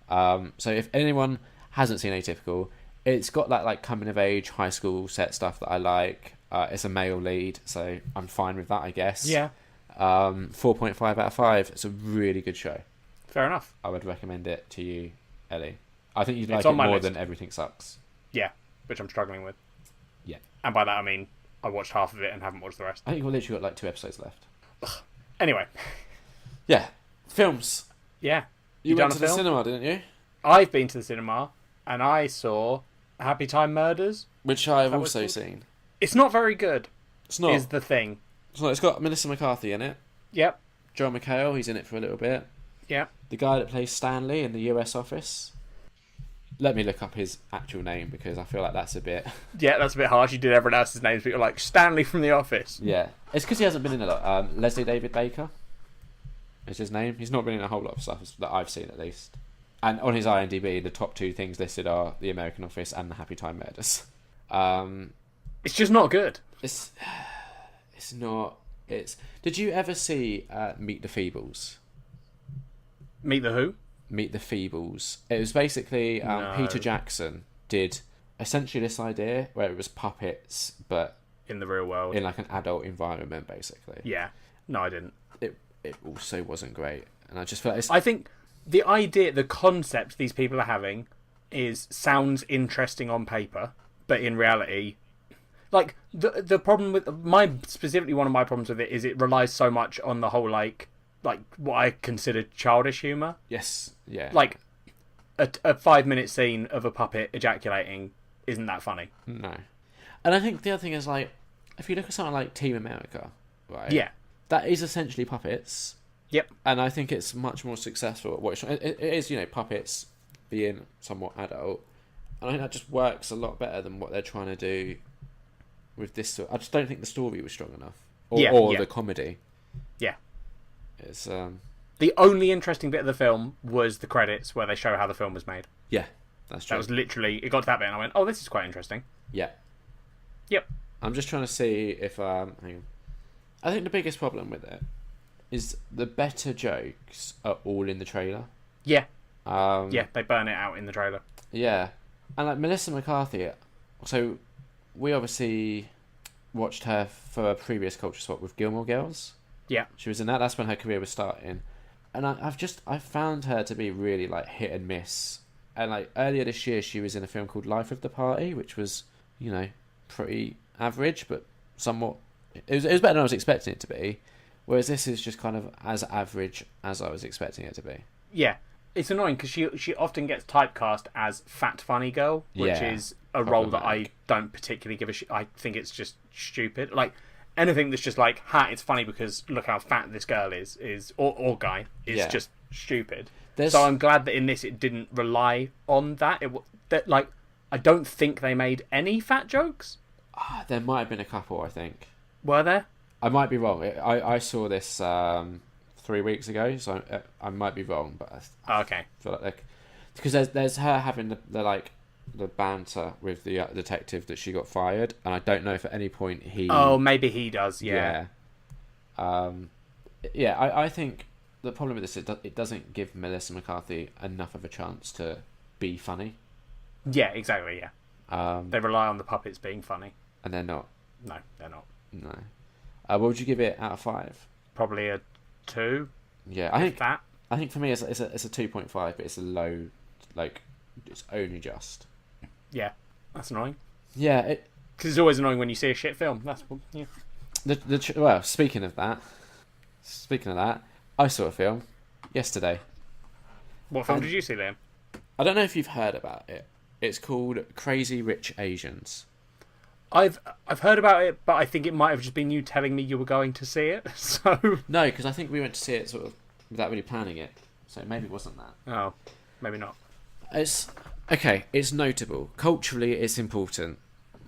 So if anyone hasn't seen Atypical, it's got that like coming of age high school set stuff that I like. It's a male lead, so I'm fine with that, I guess. Yeah. 4.5 out of 5. It's a really good show. Fair enough. I would recommend it to you, Ellie. I think you'd like it more than Everything Sucks. Yeah, which I'm struggling with. Yeah. And by that I mean I watched half of it and haven't watched the rest. I think we've literally got like 2 episodes left. Anyway. Yeah. Films. Yeah. You went to the cinema, didn't you? I've been to the cinema and I saw Happy Time Murders. Which I've also seen. It's not very good. It's not. Is the thing. It's not. It's got Melissa McCarthy in it. Yep. John McHale, he's in it for a little bit. Yep. The guy that plays Stanley in the US office. Let me look up his actual name because I feel like that's a bit... Yeah, that's a bit harsh. You did everyone else's names, but you're like, Stanley from The Office. Yeah. It's because he hasn't been in a lot. Leslie David Baker is his name. He's not been in a whole lot of stuff that I've seen, at least. And on his IMDb, the top 2 things listed are The American Office and The Happy Time Murders. It's just not good. It's not... Did you ever see Meet the Feebles? Meet the who? Meet the Feebles. It was basically No. Peter Jackson did essentially this idea where it was puppets, but in the real world, in like an adult environment, basically. Yeah. No, I didn't. It also wasn't great, and I just feel like I think the idea, the concept these people are having, sounds interesting on paper, but in reality, like the problem with specifically one of my problems with it is it relies so much on the whole like what I consider childish humour. Yes, yeah. Like a 5-minute scene of a puppet ejaculating isn't that funny. No. And I think the other thing is, like, if you look at something like Team America, right? Yeah. That is essentially puppets. Yep. And I think it's much more successful at what it is, puppets being somewhat adult. And I think that just works a lot better than what they're trying to do with this. I just don't think the story was strong enough. Or the comedy. Yeah. It's the only interesting bit of the film was the credits where they show how the film was made. Yeah, that's true. That was literally... It got to that bit and I went, oh, this is quite interesting. Yeah. Yep. I'm just trying to see if... hang on. I think the biggest problem with it is the better jokes are all in the trailer. Yeah. Yeah, they burn it out in the trailer. Yeah. And like Melissa McCarthy... So, we obviously watched her for a previous Culture Swap with Gilmore Girls. Yeah. She was in that. That's when her career was starting. And I found her to be really like hit and miss. And like earlier this year, she was in a film called Life of the Party, which was, pretty average, but somewhat... It was better than I was expecting it to be. Whereas this is just kind of as average as I was expecting it to be. Yeah. It's annoying because she often gets typecast as fat funny girl, which is a role that I don't particularly give a shit. I think it's just stupid. Like anything that's just like, it's funny because look how fat this girl is or guy is just stupid. So I'm glad that in this it didn't rely on that. I don't think they made any fat jokes. There might have been a couple, I think. Were there? I might be wrong. I saw this 3 weeks ago, so I might be wrong, but Okay. feel like because there's her having the banter with the detective that she got fired, and I don't know if at any point he. Oh, maybe he does. Yeah. I think the problem with this is it doesn't give Melissa McCarthy enough of a chance to be funny. Yeah, exactly. Yeah. They rely on the puppets being funny, and they're not. No, they're not. No. What would you give it out of 5? Probably a 2. Yeah, I think for me it's a 2.5, but it's a low, like it's only just. Yeah, that's annoying. Yeah, because it's always annoying when you see a shit film. That's yeah. Well, speaking of that, I saw a film yesterday. What film did you see, Liam? I don't know if you've heard about it. It's called Crazy Rich Asians. I've heard about it, but I think it might have just been you telling me you were going to see it. So no, because I think we went to see it sort of without really planning it. So maybe it wasn't that. Oh, maybe not. It's okay. It's notable culturally. It's important.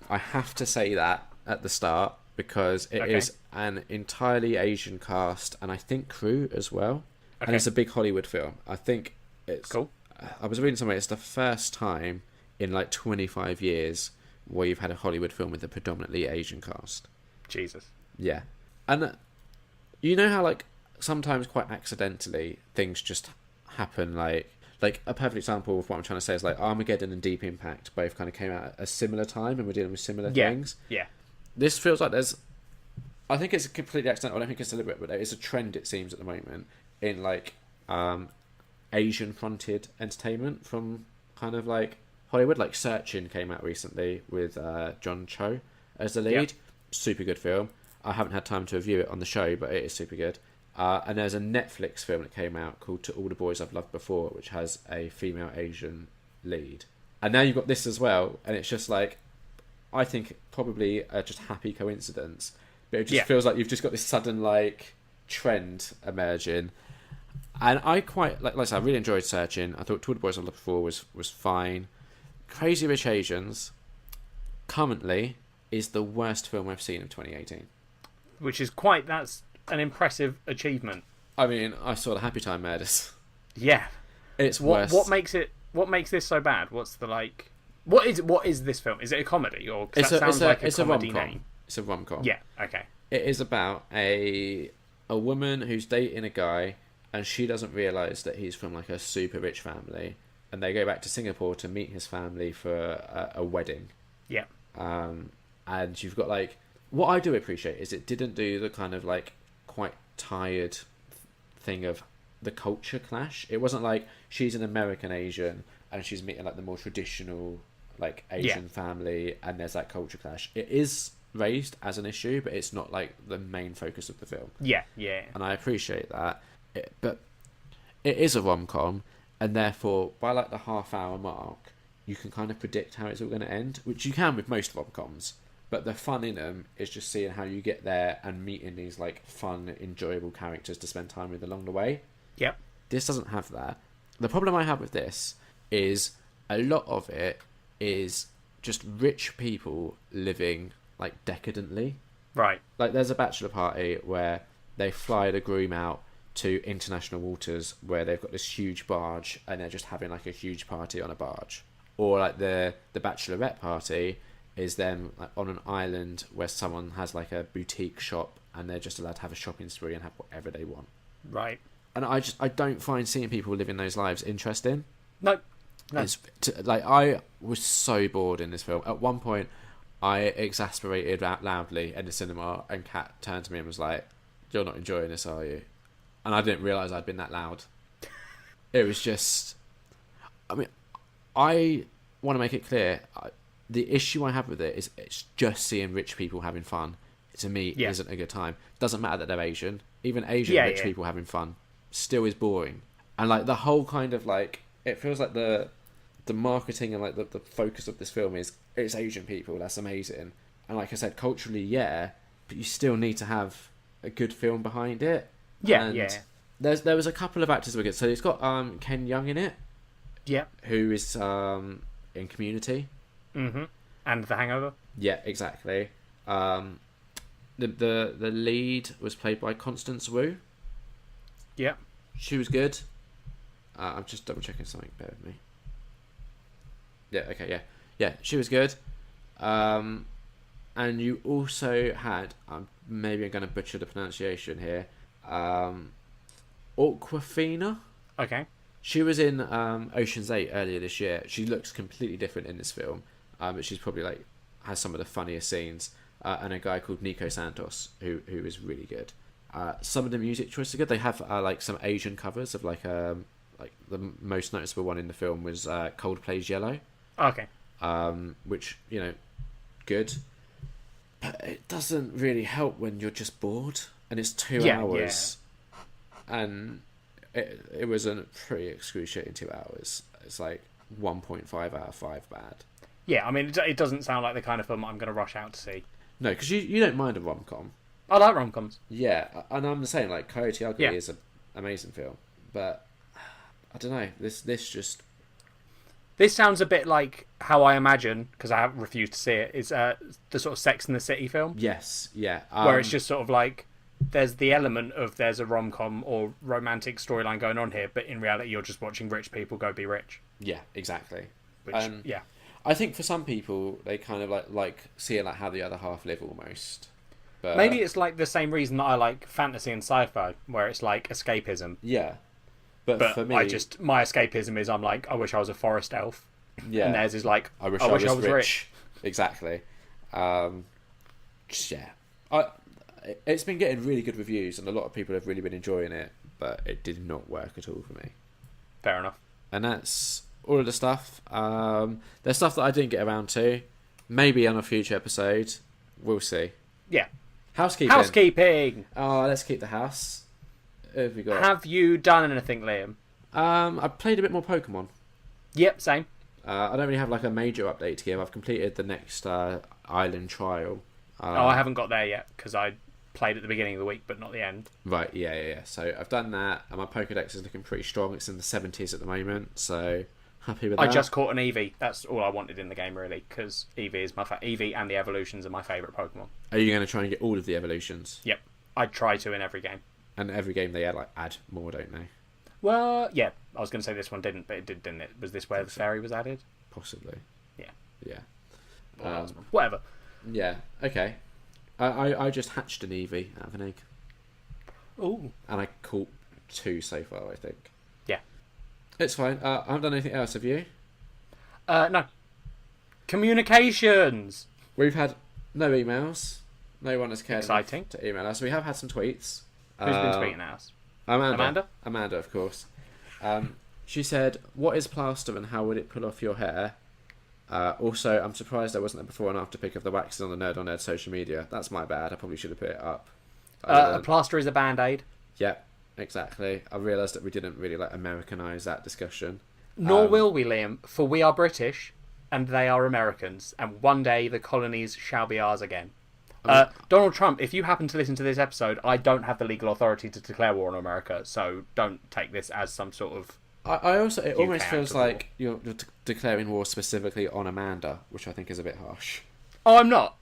I have to say that at the start because it is an entirely Asian cast and I think crew as well. Okay. And it's a big Hollywood film. I think it's cool. I was reading somewhere. It's the first time in like 25 years where you've had a Hollywood film with a predominantly Asian cast. Jesus. Yeah. And you know how like sometimes quite accidentally things just happen, like a perfect example of what I'm trying to say is like Armageddon and Deep Impact both kind of came out at a similar time and we're dealing with similar things. Yeah. This feels like I think it's completely accidental. I don't think it's deliberate, but it's a trend it seems at the moment in like Asian fronted entertainment from kind of like Hollywood. Like Searching came out recently with John Cho as the lead. Yep. Super good film. I haven't had time to review it on the show, but it is super good. And there's a Netflix film that came out called To All the Boys I've Loved Before, which has a female Asian lead. And now you've got this as well, and it's just like, I think probably a just happy coincidence, but it just feels like you've just got this sudden like trend emerging. And I quite like I said, I really enjoyed Searching. I thought To All the Boys I've Loved Before was fine. Crazy Rich Asians currently is the worst film I've seen of 2018. Which is that's an impressive achievement. I mean, I saw The Happy Time Murders. Yeah. It's worse. What makes this so bad? What's the like what is this film? Is it a comedy or it's that sounds like a comedy rom-com. name? It's a rom-com. Yeah, okay. It is about a woman who's dating a guy and she doesn't realise that he's from like a super rich family, and they go back to Singapore to meet his family for a wedding. Yeah. And you've got like, what I do appreciate is it didn't do the kind of like quite tired thing of the culture clash. It wasn't like she's an American Asian and she's meeting like the more traditional like Asian family and there's that culture clash. It is raised as an issue, but it's not like the main focus of the film. Yeah. And I appreciate that. But it is a rom-com, and therefore by like the half-hour mark you can kind of predict how it's all going to end, which you can with most rom-coms. But the fun in them is just seeing how you get there and meeting these like fun, enjoyable characters to spend time with along the way. Yep. This doesn't have that. The problem I have with this is a lot of it is just rich people living like decadently. Right. Like there's a bachelor party where they fly the groom out to international waters where they've got this huge barge and they're just having like a huge party on a barge. Or like the bachelorette party is them like on an island where someone has like a boutique shop and they're just allowed to have a shopping spree and have whatever they want. Right. And I don't find seeing people living those lives interesting. No. I was so bored in this film. At one point, I exasperated out loudly in the cinema, and Kat turned to me and was like, "You're not enjoying this, are you?" And I didn't realise I'd been that loud. It was just... I mean, I want to make it clear, the issue I have with it is it's just seeing rich people having fun. To me, it isn't a good time. Doesn't matter that they're Asian. Even Asian rich people having fun still is boring. And like the whole kind of like... It feels like the marketing and like the focus of this film is it's Asian people. That's amazing. And like I said, culturally, but you still need to have a good film behind it. There was a couple of actors that were good. So it's got Ken Jeong in it. Yeah. Who is in Community. Mm-hmm. And The Hangover. Yeah, exactly. The lead was played by Constance Wu. Yeah. She was good. I'm just double checking something. Bear with me. Yeah. Okay. Yeah. Yeah. She was good. And you also had. Maybe I'm going to butcher the pronunciation here. Awkwafina. Okay. She was in Ocean's 8 earlier this year. She looks completely different in this film, but she's probably like has some of the funniest scenes. And a guy called Nico Santos, who is really good. Some of the music choices are good. They have like some Asian covers of like the most noticeable one in the film was Coldplay's Yellow. Okay. Which good. But it doesn't really help when you're just bored, and it's 2 hours, and it was a pretty excruciating 2 hours. It's like 1.5 out of 5 bad. Yeah, I mean, it doesn't sound like the kind of film I'm going to rush out to see. No, because you don't mind a rom-com. I like rom-coms. Yeah, and I'm the same. Like Coyote Ugly is an amazing film, but I don't know. This sounds a bit like how I imagine, because I have refused to see it, is the sort of Sex and the City film. Yes, yeah. Where it's just sort of like there's the element of there's a rom-com or romantic storyline going on here, but in reality you're just watching rich people go be rich. Yeah, exactly. Which, yeah. I think for some people they kind of like see it like how the other half live almost. But maybe it's like the same reason that I like fantasy and sci-fi, where it's like escapism. Yeah. But for me, my escapism is I'm like, I wish I was a forest elf. Yeah. And theirs is like, I wish I was rich. Exactly. It's been getting really good reviews, and a lot of people have really been enjoying it, but it did not work at all for me. Fair enough. And that's all of the stuff. There's stuff that I didn't get around to. Maybe on a future episode. We'll see. Yeah. Housekeeping! Oh, let's keep the house. Who have we got? Have you done anything, Liam? I played a bit more Pokemon. Yep, same. I don't really have like a major update to give. I've completed the next island trial. I haven't got there yet, because I played at the beginning of the week, but not the end. Right, yeah. So I've done that, and my Pokedex is looking pretty strong. It's in the 70s at the moment, so happy with that. I just caught an Eevee. That's all I wanted in the game, really, because Eevee is Eevee and the evolutions are my favourite Pokemon. Are you going to try and get all of the evolutions? Yep. I try to in every game. And every game they add more, don't they? Well, yeah. I was going to say this one didn't, but it did, didn't it? Was this where the fairy was added? Possibly. Yeah. Whatever. Yeah, okay. I just hatched an Eevee out of an egg. Ooh. And I caught 2 so far, I think. Yeah. It's fine. I haven't done anything else, have you? No. Communications! We've had no emails. No one has cared Exciting. to email us. We have had some tweets. Who's been tweeting at us? Amanda? Amanda, of course. She said, "What is plaster and how would it pull off your hair?" Also, I'm surprised there wasn't a before and after pic of the waxes on the Nerd on Nerd social media. That's my bad. I probably should have put it up. A plaster is a band-aid. Yep, exactly. I realised that we didn't really Americanise that discussion. Nor will we, Liam, for we are British and they are Americans, and one day the colonies shall be ours again. Donald Trump, if you happen to listen to this episode, I don't have the legal authority to declare war on America, so don't take this as some sort of... I also, it almost feels like you're declaring war specifically on Amanda, which I think is a bit harsh. Oh, I'm not.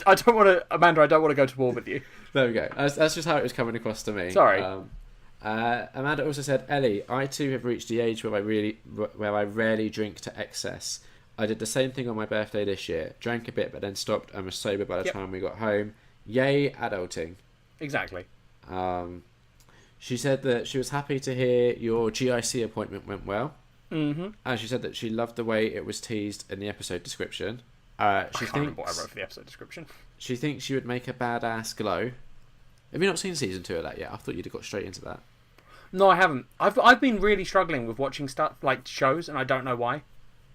I don't want to, Amanda, I don't want to go to war with you. There we go. That's just how it was coming across to me. Sorry. Amanda also said, "Ellie, I too have reached the age where I rarely drink to excess. I did the same thing on my birthday this year. Drank a bit, but then stopped and was sober by the time we got home. Yay, adulting." Exactly. She said that she was happy to hear your GIC appointment went well. Mm-hmm. And she said that she loved the way it was teased in the episode description. She I can't remember what I wrote for the episode description. She thinks you would make a badass glow. Have you not seen season 2 of that yet? I thought you'd have got straight into that. No, I haven't. I've been really struggling with watching stuff like shows, and I don't know why.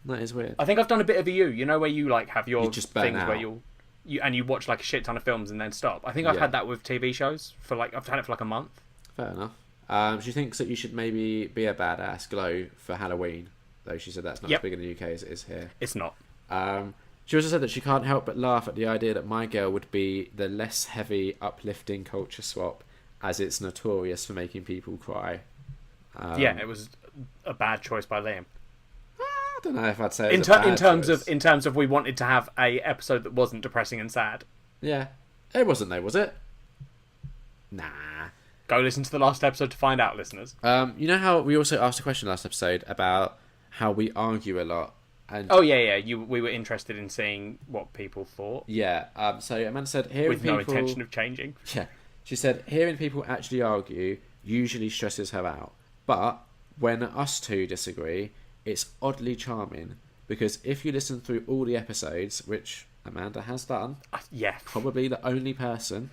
That is weird. I think I've done a bit of you know, where you have your just things out. where you watch like a shit ton of films and then stop. I think I've had that with TV shows I've had it for like a month. Fair enough. She thinks that you should maybe be a badass glow for Halloween, though she said that's not as big in the UK as it is here. It's not. She also said that she can't help but laugh at the idea that My Girl would be the less heavy, uplifting culture swap, as it's notorious for making people cry. It was a bad choice by Liam. I don't know if I'd say in terms of we wanted to have a episode that wasn't depressing and sad. Yeah, it wasn't though, was it? Nah. Go listen to the last episode to find out, listeners. You know how we also asked a question last episode about how we argue a lot? And We were interested in seeing what people thought. Yeah. So Amanda said, hearing with no people... intention of changing. Yeah. She said, hearing people actually argue usually stresses her out. But when us two disagree, it's oddly charming. Because if you listen through all the episodes, which Amanda has done, probably the only person,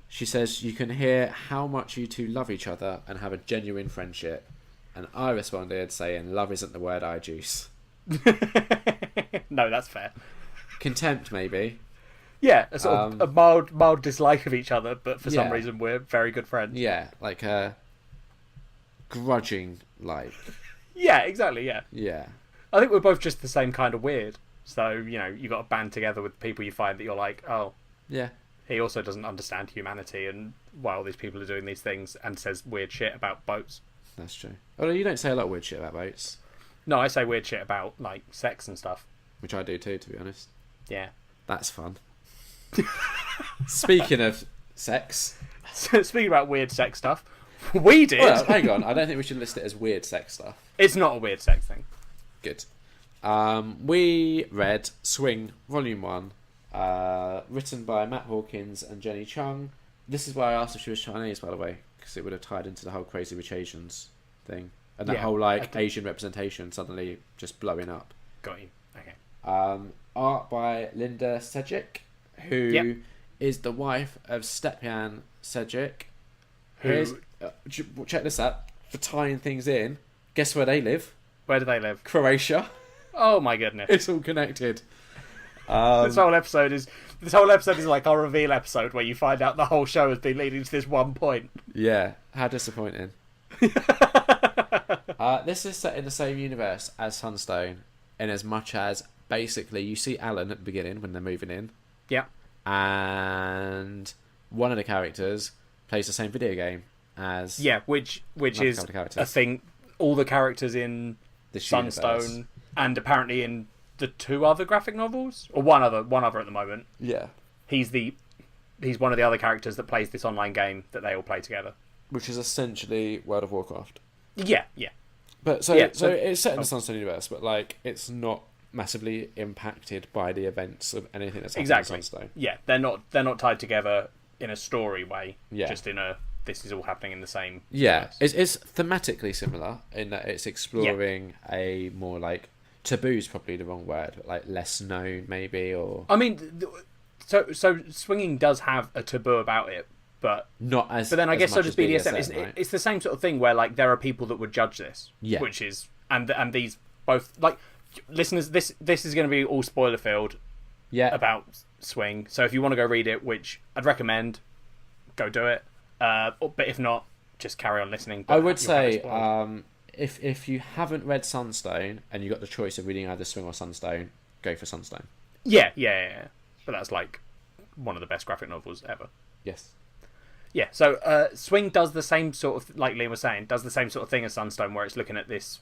she says you can hear how much you two love each other and have a genuine friendship. And I responded saying, love isn't the word I juice. No, that's fair. Contempt, maybe. Yeah, a sort of a mild dislike of each other, but for some reason we're very good friends. Yeah, like a grudging like. Yeah, exactly, yeah. Yeah. I think we're both just the same kind of weird. So, you got to band together with people you find that you're like, oh. Yeah. He also doesn't understand humanity and why all these people are doing these things and says weird shit about boats. That's true. Although you don't say a lot of weird shit about boats. No, I say weird shit about, like, sex and stuff. Which I do too, to be honest. Yeah. That's fun. Speaking of sex. Speaking about weird sex stuff, we did. Well, hang on. I don't think we should list it as weird sex stuff. It's not a weird sex thing. Good. We read Swing, Volume 1, written by Matt Hawkins and Jenny Chung. This is why I asked if she was Chinese, by the way, because it would have tied into the whole Crazy Rich Asians thing. And that whole, Asian representation suddenly just blowing up. Got you. Okay. Art by Linda Sejic, who is the wife of Stepyan Sejic. Check this out. For tying things in, guess where they live? Where do they live? Croatia. Oh my goodness! It's all connected. This whole episode is like our reveal episode where you find out the whole show has been leading to this one point. Yeah, how disappointing. This is set in the same universe as Sunstone, in as much as basically you see Alan at the beginning when they're moving in. Yeah. And one of the characters plays the same video game as which is a thing. All the characters in this Sunstone universe. And apparently in the two other graphic novels, or one other at the moment. Yeah. He's one of the other characters that plays this online game that they all play together, which is essentially World of Warcraft. Yeah. But so it's set in the Sunstone universe, but like it's not massively impacted by the events of anything that's happening in Sunstone. Yeah, they're not tied together in a story way. Yeah. Just in a this is all happening in the same. Yeah, it's thematically similar in that it's exploring a more like taboo's probably the wrong word, but like less known maybe, or I mean, so swinging does have a taboo about it, but not as. But then I guess so does BDSM. right? It's the same sort of thing where like there are people that would judge this, which is and these both like listeners. This is going to be all spoiler filled, about Swing. So if you want to go read it, which I'd recommend, go do it. But if not, just carry on listening. I would say if you haven't read Sunstone and you got the choice of reading either Swing or Sunstone, go for Sunstone. Yeah. But that's like one of the best graphic novels ever. Yes. Yeah, so Swing does the same sort of, like Liam was saying, does the same sort of thing as Sunstone, where it's looking at this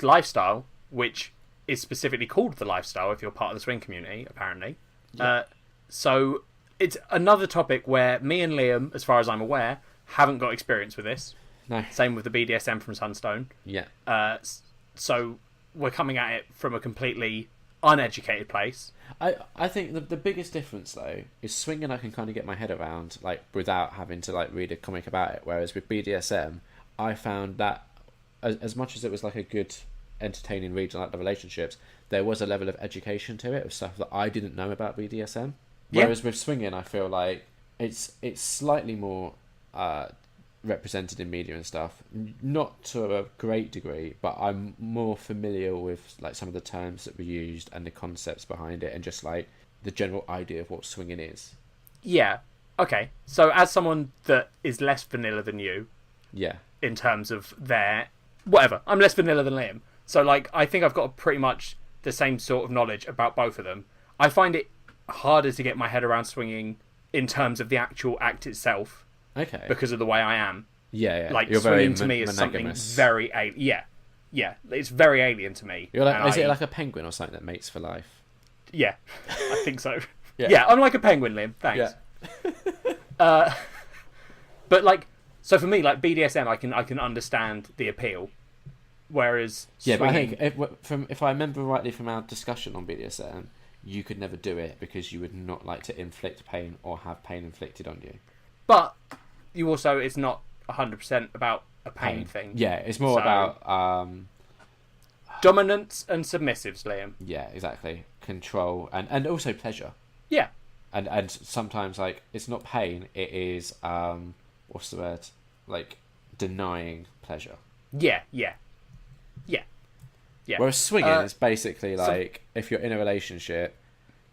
lifestyle, which is specifically called the lifestyle if you're part of the Swing community, apparently. Yeah. So it's another topic where me and Liam, as far as I'm aware, haven't got experience with this. No. Same with the BDSM from Sunstone. Yeah. So we're coming at it from a completely uneducated place. I think the biggest difference though is Swinging I can kind of get my head around like without having to like read a comic about it, whereas with BDSM I found that as much as it was like a good entertaining read like the relationships, there was a level of education to it of stuff that I didn't know about BDSM, whereas with Swinging I feel like it's slightly more represented in media and stuff, not to a great degree, but I'm more familiar with like some of the terms that were used and the concepts behind it and just like the general idea of what swinging is. Yeah. Okay. So as someone that is less vanilla than you, yeah, in terms of their whatever, I'm less vanilla than Liam. So like I think I've got pretty much the same sort of knowledge about both of them. I find it harder to get my head around swinging in terms of the actual act itself. Okay. Because of the way I am. Yeah. Like you're swinging to me is something very alien. Yeah. It's very alien to me. You're like, is it like a penguin or something that mates for life? Yeah, I think so. Yeah, I'm like a penguin, Liam. Thanks. Yeah. But like, so for me, like BDSM, I can understand the appeal, whereas Yeah, but I swinging, think if I remember rightly from our discussion on BDSM, you could never do it because you would not like to inflict pain or have pain inflicted on you. but you also it's not 100% about a pain thing. Yeah, it's more So- about Dominance and submissives, Liam. yeah, exactly, control and also pleasure. Yeah, And sometimes like it's not pain, it is what's the word, like denying pleasure. yeah. Whereas swinging is basically like if you're in a relationship,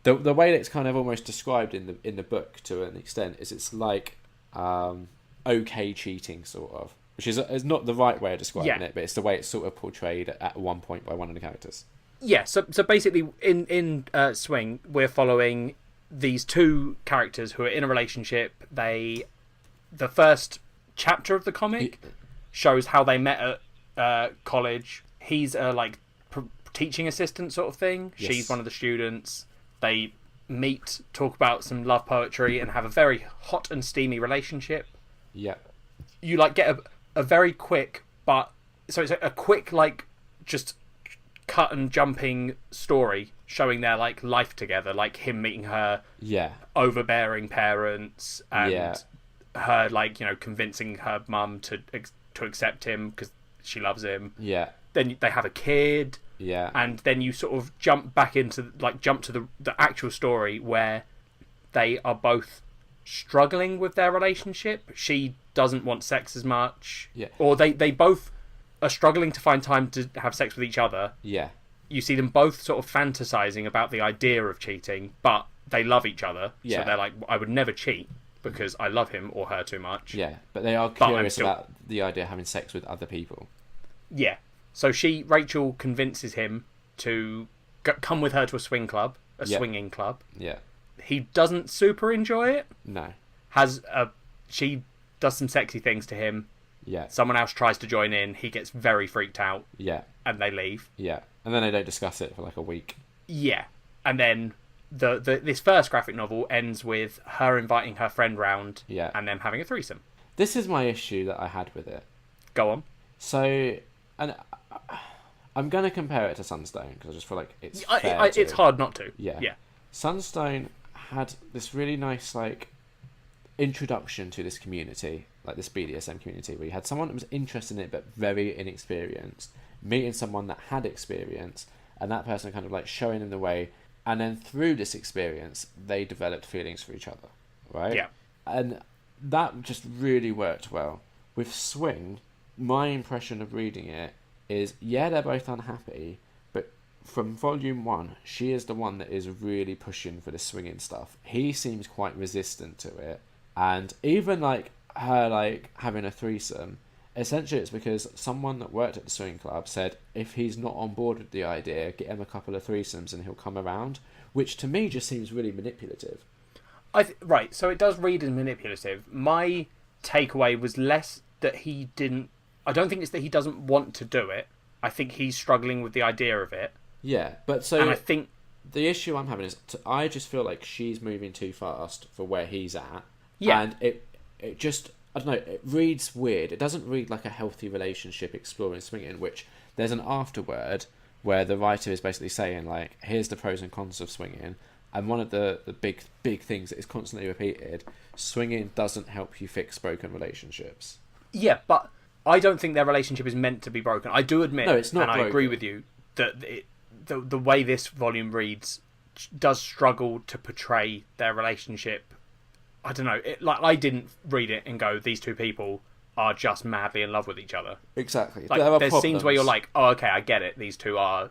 the way that it's kind of almost described in the book to an extent is it's like okay cheating sort of, which is not the right way of describing it, but it's the way it's sort of portrayed at one point by one of the characters. Yeah, so basically in Swing, we're following these two characters who are in a relationship. The first chapter of the comic shows how they met at college. He's a like teaching assistant sort of thing. Yes. She's one of the students. They meet, talk about some love poetry, and have a very hot and steamy relationship. Yeah. You like get a very quick, so it's a quick like just cut and jumping story showing their like life together, like him meeting her overbearing parents and her like convincing her mum to accept him because she loves him. Yeah. Then they have a kid. Yeah. And then you sort of jump to the actual story where they are both struggling with their relationship. She doesn't want sex as much. Yeah. Or they both are struggling to find time to have sex with each other. Yeah. You see them both sort of fantasizing about the idea of cheating, but they love each other. Yeah. So they're like, I would never cheat because I love him or her too much. Yeah, but they are curious about the idea of having sex with other people. Yeah. So Rachel convinces him to come with her to a swing club, swinging club. Yeah. He doesn't super enjoy it. No. She does some sexy things to him. Yeah. Someone else tries to join in. He gets very freaked out. Yeah. And they leave. Yeah. And then they don't discuss it for like a week. Yeah. And then this first graphic novel ends with her inviting her friend round. Yeah. And them having a threesome. This is my issue that I had with it. Go on. So, and I'm going to compare it to Sunstone because I just feel like it's it's hard not to. Yeah. Yeah. Sunstone had this really nice like introduction to this community, like this BDSM community, where you had someone that was interested in it but very inexperienced, meeting someone that had experience, and that person kind of like showing them the way, and then through this experience they developed feelings for each other, right? Yeah. And that just really worked well. With Swing, my impression of reading it is, yeah, they're both unhappy, but from volume 1, she is the one that is really pushing for the swinging stuff. He seems quite resistant to it, and even like her like having a threesome, essentially it's because someone that worked at the swing club said if he's not on board with the idea, get him a couple of threesomes and he'll come around, which to me just seems really manipulative. Right, so it does read as manipulative. My takeaway was less that he didn't... I don't think it's that he doesn't want to do it. I think he's struggling with the idea of it. Yeah, but so... And I think... The issue I'm having is I just feel like she's moving too fast for where he's at. Yeah. And it just... I don't know, it reads weird. It doesn't read like a healthy relationship exploring swinging, which there's an afterword where the writer is basically saying, like, here's the pros and cons of swinging. And one of the big things that is constantly repeated, swinging doesn't help you fix broken relationships. Yeah, but I don't think their relationship is meant to be broken. I do admit, no, it's not and broken. I agree with you, that the way this volume reads does struggle to portray their relationship. I don't know. I didn't read it and go, these two people are just madly in love with each other. Exactly. Like, there's scenes where you're like, oh, okay, I get it. These two are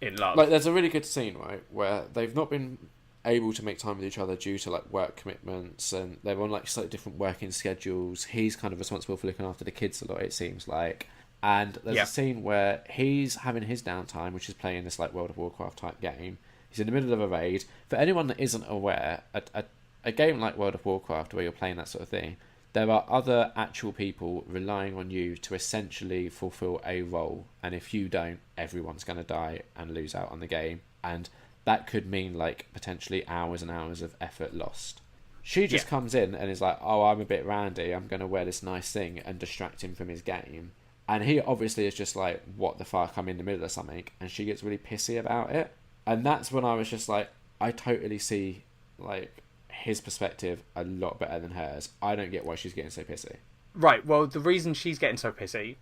in love. Like, there's a really good scene, right, where they've not been able to make time with each other due to like work commitments, and they're on like slightly different working schedules. He's kind of responsible for looking after the kids a lot, it seems like. And there's a scene where he's having his downtime, which is playing this like World of Warcraft type game. He's in the middle of a raid. For anyone that isn't aware, a game like World of Warcraft where you're playing that sort of thing, there are other actual people relying on you to essentially fulfill a role, and if you don't, everyone's going to die and lose out on the game, and that could mean like potentially hours and hours of effort lost. She just comes in and is like, oh, I'm a bit randy, I'm going to wear this nice thing and distract him from his game. And he obviously is just like, what the fuck, I'm in the middle of something. And she gets really pissy about it. And that's when I was just like, I totally see, like, his perspective a lot better than hers. I don't get why she's getting so pissy. Right, well, the reason she's getting so pissy,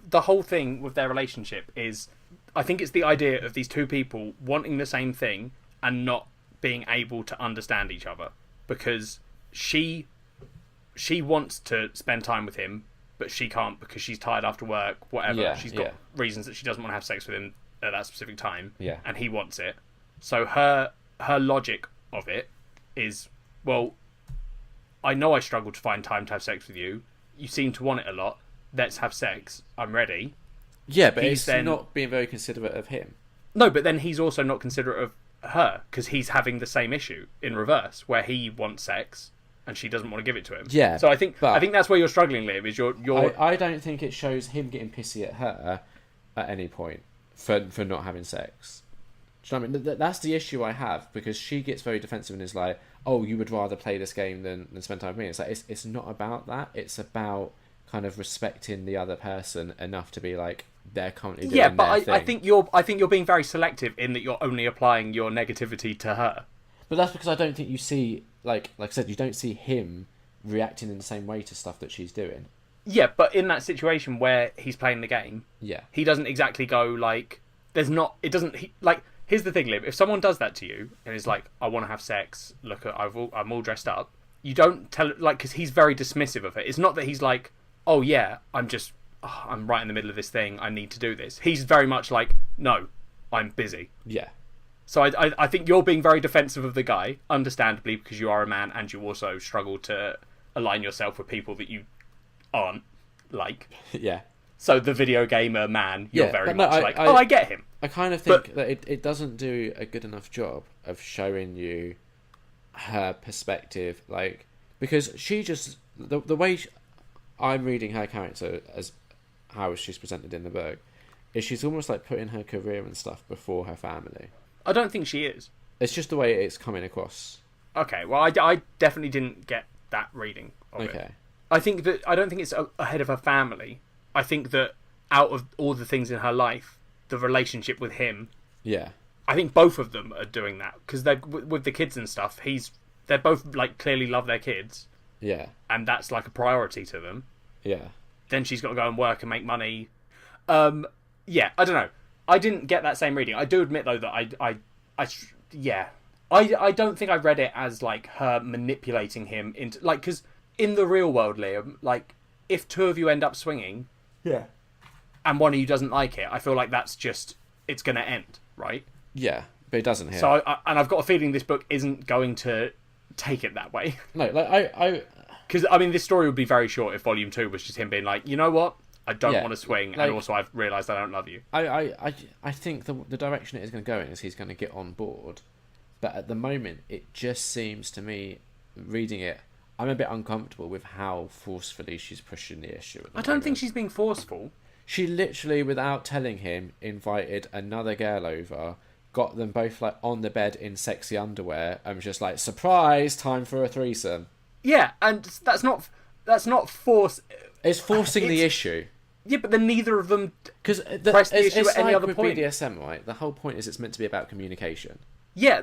the whole thing with their relationship is, I think it's the idea of these two people wanting the same thing and not being able to understand each other. Because she wants to spend time with him, but she can't because she's tired after work, whatever. Yeah, she's got reasons that she doesn't want to have sex with him at that specific time. Yeah. And he wants it. So her logic of it is, well, I know I struggle to find time to have sex with you. You seem to want it a lot. Let's have sex. I'm ready. Yeah, but he's not being very considerate of him. No, but then he's also not considerate of her because he's having the same issue in reverse, where he wants sex and she doesn't want to give it to him. Yeah. So I think that's where you're struggling, Liam. Is I don't think it shows him getting pissy at her at any point for not having sex. Do you know what I mean? That's the issue I have, because she gets very defensive and is like, oh, you would rather play this game than spend time with me. It's like, it's not about that. It's about kind of respecting the other person enough to be like, they're currently doing their thing. I think you're being very selective in that you're only applying your negativity to her. But that's because I don't think you see, like I said, you don't see him reacting in the same way to stuff that she's doing. Yeah, but in that situation where he's playing the game, he doesn't exactly go like, here's the thing, Liv, if someone does that to you and is like, I want to have sex, look, I'm all dressed up, you don't tell, like, because he's very dismissive of it. It's not that he's like, oh yeah, I'm right in the middle of this thing, I need to do this. He's very much like, no, I'm busy. Yeah. So I think you're being very defensive of the guy, understandably, because you are a man and you also struggle to align yourself with people that you aren't like. Yeah. So the video gamer man, you're very much I get him. I kind of think that it doesn't do a good enough job of showing you her perspective, like, because she just, the way I'm reading her character as how she's presented in the book, is she's almost like putting her career and stuff before her family. I don't think she is. It's just the way it's coming across. Okay, well, I definitely didn't get that reading of it. I don't think it's ahead of her family. I think that out of all the things in her life, the relationship with him, I think both of them are doing that, because they're with the kids and stuff. They're both like clearly love their kids, and that's like a priority to them. Then she's got to go and work and make money. I don't know. I didn't get that same reading. I do admit though that I don't think I read it as like her manipulating him into, like, because in the real world, Liam, like, if two of you end up swinging, and one of you doesn't like it, I feel like that's just, it's going to end, right? Yeah, but it doesn't here. So, and I've got a feeling this book isn't going to take it that way. No, like because I mean, this story would be very short if Volume 2 was just him being like, you know what, I don't want to swing, and also I've realised I don't love you. I think the direction it is going to go in is he's going to get on board, but at the moment it just seems to me, reading it, I'm a bit uncomfortable with how forcefully she's pushing the issue. I don't think she's being forceful. She literally, without telling him, invited another girl over, got them both like on the bed in sexy underwear, and was just like, surprise, time for a threesome. Yeah, and that's not force. It's forcing the issue. Yeah, but then neither of them press the issue at any other point. BDSM, right? The whole point is it's meant to be about communication. Yeah,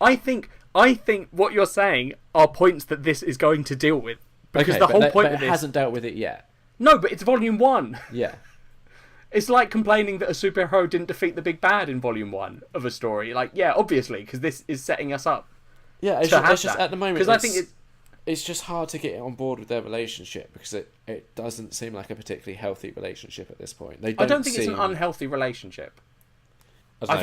I think what you're saying are points that this is going to deal with, because the whole point of this hasn't dealt with it yet. No, but it's Volume 1. Yeah. It's like complaining that a superhero didn't defeat the big bad in Volume 1 of a story. Like, yeah, obviously, because this is setting us up. Yeah, it's just at the moment, because I think it's just hard to get on board with their relationship, because it doesn't seem like a particularly healthy relationship at this point. I don't think it's an unhealthy relationship. I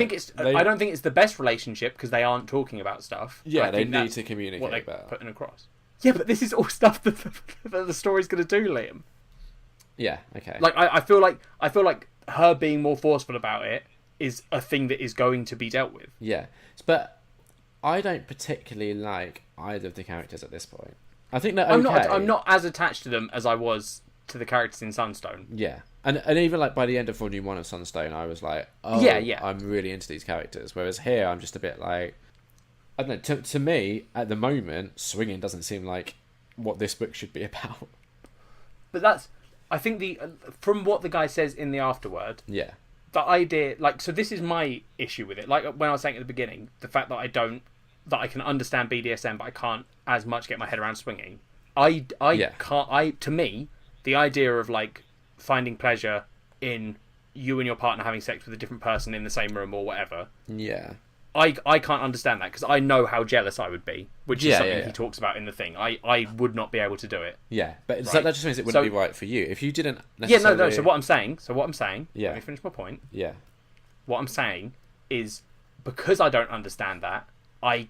don't think it's the best relationship, because they aren't talking about stuff. Yeah, they need to communicate what they're about putting across. Yeah, but this is all stuff that the story's going to do, Liam. Yeah, okay. Like I feel like her being more forceful about it is a thing that is going to be dealt with. Yeah, but I don't particularly like either of the characters at this point. I think they're okay. I'm not as attached to them as I was to the characters in Sunstone. Yeah, and even like by the end of Volume 1 of Sunstone, I was like, oh, yeah, I'm really into these characters. Whereas here, I'm just a bit like, I don't know. To me, at the moment, swinging doesn't seem like what this book should be about. But I think from what the guy says in the afterword, Yeah. the idea, like, so this is my issue with it. Like when I was saying at the beginning, the fact that I can understand BDSM, but I can't as much get my head around swinging. To me, the idea of like finding pleasure in you and your partner having sex with a different person in the same room or whatever. Yeah. I can't understand that because I know how jealous I would be, which is something he talks about in the thing. I would not be able to do it. Yeah, but so that just means it wouldn't be right for you if you didn't necessarily... Yeah, no. So what I'm saying. Yeah. Let me finish my point. Yeah. What I'm saying is because I don't understand that, I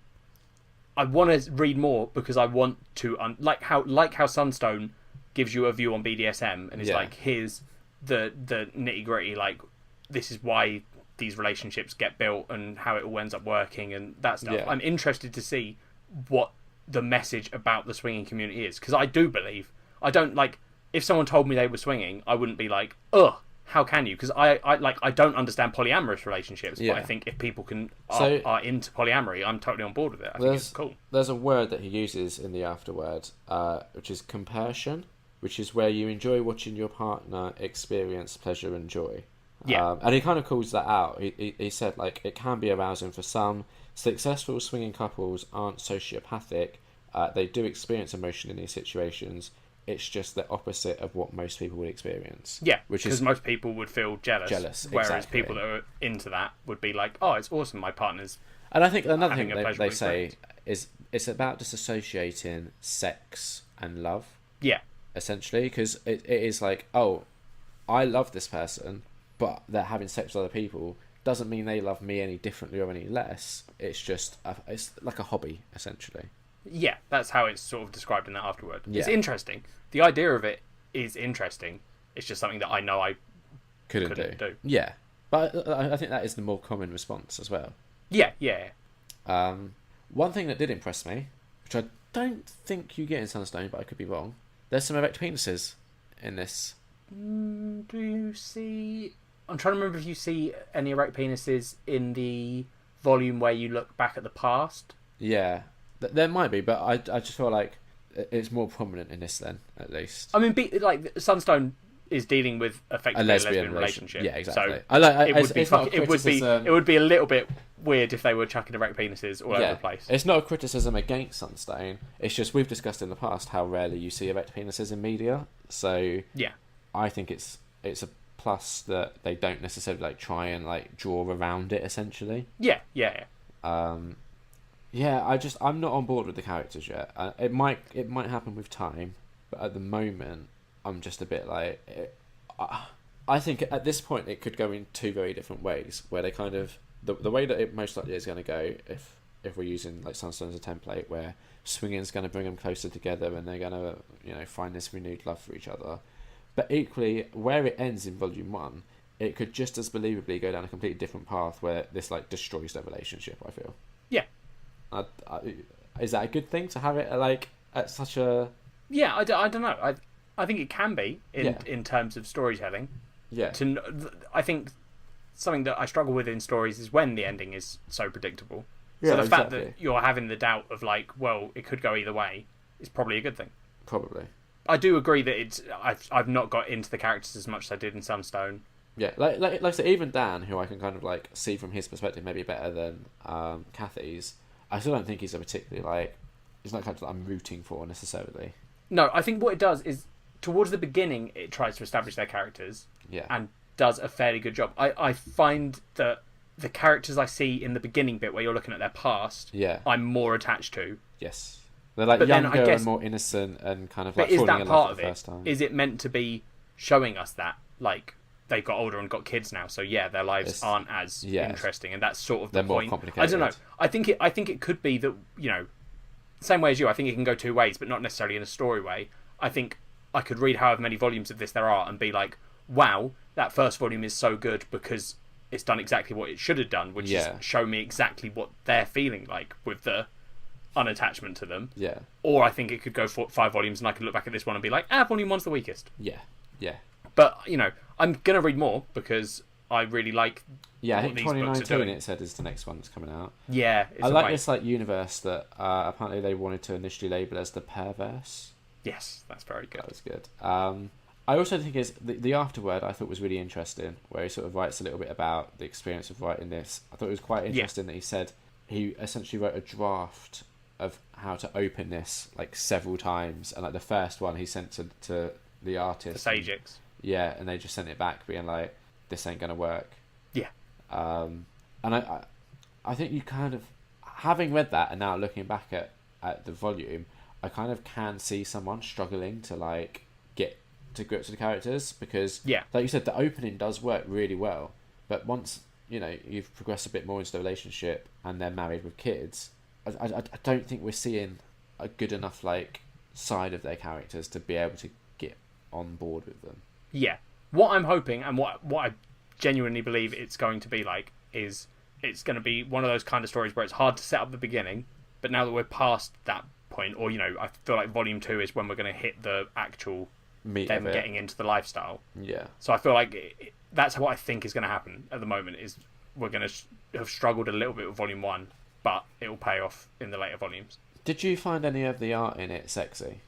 want to read more because I want to like how Sunstone gives you a view on BDSM and is like, here's the nitty gritty, like this is why these relationships get built and how it all ends up working and that stuff. I'm interested to see what the message about the swinging community is because I don't like if someone told me they were swinging, I wouldn't be like, ugh, how can you? Because I don't understand polyamorous relationships, but I think if people are into polyamory, I'm totally on board with it. I think it's cool. There's a word that he uses in the afterword, which is compersion, which is where you enjoy watching your partner experience pleasure and joy. Yeah. And he kind of calls that out. He said, like, it can be arousing for some. Successful swinging couples aren't sociopathic. They do experience emotion in these situations. It's just the opposite of what most people would experience. Yeah, because most people would feel jealous. Whereas exactly. people that are into that would be like, oh, it's awesome, my partner's... And I think another thing they say is it's about disassociating sex and love. Yeah. Essentially, because it is like, oh, I love this person, but they're having sex with other people doesn't mean they love me any differently or any less. It's just it's like a hobby, essentially. Yeah, that's how it's sort of described in that afterword. Yeah. It's interesting. The idea of it is interesting. It's just something that I know I couldn't do. Yeah, but I think that is the more common response as well. Yeah. One thing that did impress me, which I don't think you get in Sunstone, but I could be wrong, there's some erect penises in this. Do you see... I'm trying to remember if you see any erect penises in the volume where you look back at the past. Yeah, there might be, but I just feel like it's more prominent in this then, at least. I mean, like Sunstone is dealing with effectively a lesbian relationship. Yeah, exactly. So it would be a little bit weird if they were chucking erect penises all over the place. It's not a criticism against Sunstone. It's just we've discussed in the past how rarely you see erect penises in media. So yeah, I think it's a plus that they don't necessarily like try and like draw around it. Essentially. Yeah. I'm not on board with the characters yet. It might happen with time, but at the moment, I'm just a bit like. I think at this point it could go in two very different ways. Where they kind of the way that it most likely is going to go if we're using like Sunstone as a template, where swinging is going to bring them closer together and they're going to find this renewed love for each other. But equally, where it ends in Volume 1, it could just as believably go down a completely different path where this like destroys their relationship. I feel. Yeah. Is that a good thing to have it like at such a? Yeah, I don't know. I think it can be in terms of storytelling. Yeah. I think something that I struggle with in stories is when the ending is so predictable. Yeah, so the fact that you're having the doubt of like, well, it could go either way is probably a good thing. Probably. I do agree that I've not got into the characters as much as I did in Sunstone. Yeah, like I said, even Dan, who I can kind of like see from his perspective maybe better than Kathy's, I still don't think he's a particularly like he's not kind of I'm rooting for necessarily. No, I think what it does is towards the beginning it tries to establish their characters. Yeah. And does a fairly good job. I find that the characters I see in the beginning bit where you're looking at their past, I'm more attached to. Yes. They're like younger and more innocent and kind of like falling in love for the first time. Is it meant to be showing us that like they've got older and got kids now, so yeah, their lives aren't as interesting, and that's sort of the point. More complicated. I don't know. I think it could be that same way as you. I think it can go two ways, but not necessarily in a story way. I think I could read however many volumes of this there are and be like, wow, that first volume is so good because it's done exactly what it should have done, which is show me exactly what they're feeling like with the unattachment to them. Yeah. Or I think it could go for 5 volumes and I could look back at this one and be like, volume 1's the weakest. Yeah. But, I'm going to read more because I really like. Yeah, I what think these books are 2019 doing. it said is the next one that's coming out. Yeah, I like this like universe that apparently they wanted to initially label as the Perverse. Yes, that's very good. That was good. I also think is the afterword I thought was really interesting, where he sort of writes a little bit about the experience of writing this. I thought it was quite interesting that he said he essentially wrote a draft of how to open this like several times, and like the first one he sent to the artist, The Sajix. Yeah, and they just sent it back being like, this ain't gonna work. Yeah. And I think you kind of, having read that and now looking back at the volume, I kind of can see someone struggling to like get to grips with the characters, because like you said, the opening does work really well, but once you've progressed a bit more into the relationship and they're married with kids, I don't think we're seeing a good enough like side of their characters to be able to get on board with them. Yeah. What I'm hoping, and what I genuinely believe it's going to be like, is it's going to be one of those kind of stories where it's hard to set up the beginning, but now that we're past that point, or I feel like volume 2 is when we're going to hit the actual them getting into the lifestyle. Yeah. So I feel like that's what I think is going to happen at the moment, is we're going to have struggled a little bit with volume 1, but it will pay off in the later volumes. Did you find any of the art in it sexy?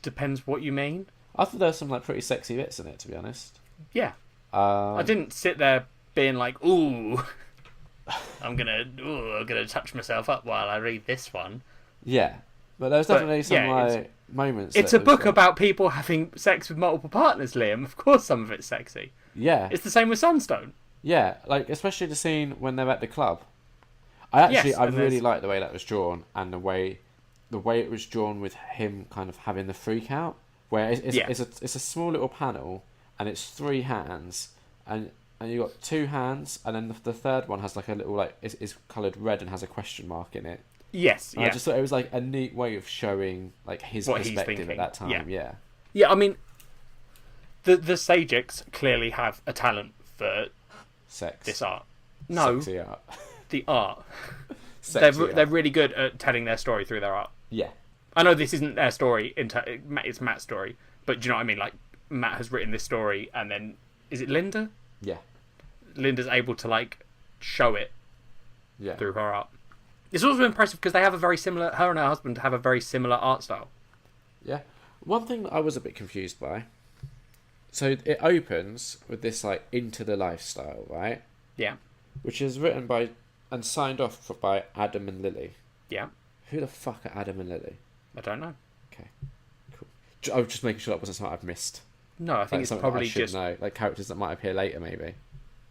Depends what you mean. I thought there were some like pretty sexy bits in it, to be honest. Yeah. I didn't sit there being like, ooh, I'm gonna touch myself up while I read this one. Yeah, but there's definitely some moments. It's a book about people having sex with multiple partners, Liam. Of course, some of it's sexy. Yeah, it's the same with Sunstone. Yeah, like especially the scene when they're at the club. I really like the way that was drawn, and the way it was drawn with him kind of having the freak out, where it's a small little panel and it's 3 hands, and you got 2 hands, and then the third one has like a little like is coloured red and has a question mark in it. Yes, I just thought it was like a neat way of showing like his perspective at that time. Yeah. I mean, the Sajix clearly have a talent for sex. This art. No, sexy art. The art. They're really good at telling their story through their art. Yeah. I know this isn't their story. It's Matt's story, but do you know what I mean? Like Matt has written this story, and then is it Linda? Yeah. Linda's able to like show it. Through her art. It's also impressive because they have her and her husband have a very similar art style. Yeah. One thing that I was a bit confused by. So it opens with this like into the lifestyle, right? Yeah. Which is written by and signed off by Adam and Lily. Yeah. Who the fuck are Adam and Lily? I don't know. Okay. Cool. I was just making sure that wasn't something I've missed. No, I think it's probably just like characters that might appear later, maybe.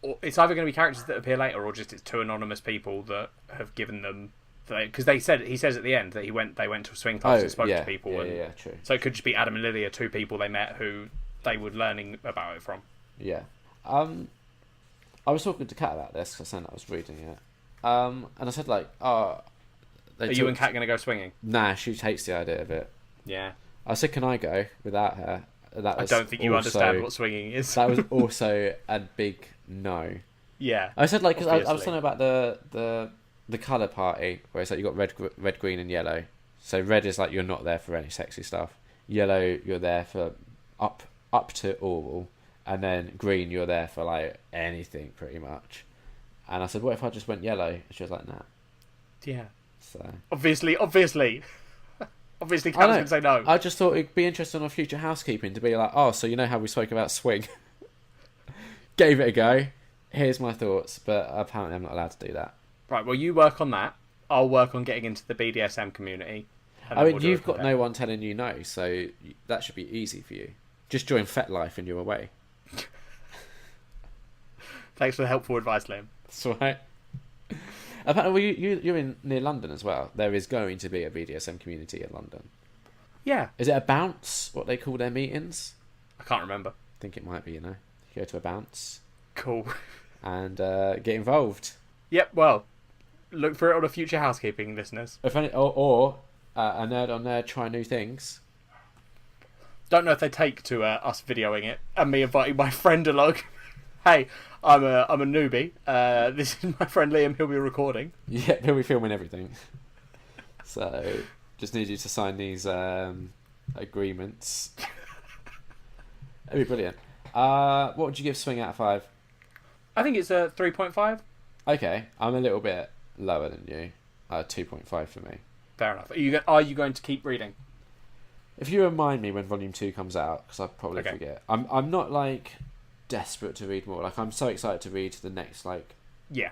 Or it's either going to be characters that appear later, or just it's 2 anonymous people that have given them. Because he says at the end that they went to swing clubs and spoke to people. Yeah, true. So it could just be Adam and Lily are 2 people they met who they were learning about it from. Yeah. I was talking to Kat about this because I was reading it. And I said like, are you and Kat going to go swinging? Nah, she hates the idea of it. Yeah. I said, can I go without her? I don't think you understand what swinging is. That was also a big no. Yeah. I said like, cause I was talking about the colour party, where it's like you got red, green, and yellow. So red is like you're not there for any sexy stuff. Yellow, you're there for up to oral, and then green, you're there for like anything pretty much. And I said, what if I just went yellow? And she was like, nah. Yeah. So obviously, Kat's gonna say no. I just thought it'd be interesting on future housekeeping to be like, oh, so you know how we spoke about swing? Gave it a go. Here's my thoughts, but apparently I'm not allowed to do that. Right, well, you work on that. I'll work on getting into the BDSM community. I mean, you've got no one telling you no, so that should be easy for you. Just join FetLife and you're away. Thanks for the helpful advice, Liam. That's all right. Apparently, you're near London as well. There is going to be a BDSM community in London. Yeah. Is it a bounce, what they call their meetings? I can't remember. I think it might be, You go to a bounce. Cool. And get involved. Yep, well, look for it on a future housekeeping, listeners. If any, or a nerd on nerd try new things. Don't know if they take to us videoing it and me inviting my friend along. Hey, I'm a newbie. This is my friend Liam. He'll be recording. Yeah, he'll be filming everything. So, just need you to sign these agreements. That'd be brilliant. What would you give Swing out of 5? I think it's a 3.5. Okay, I'm a little bit lower than you. 2.5 for me. Fair enough. Are you going to keep reading? If you remind me when Volume 2 comes out, because I'll probably forget. I'm not like desperate to read more. Like, I'm so excited to read the next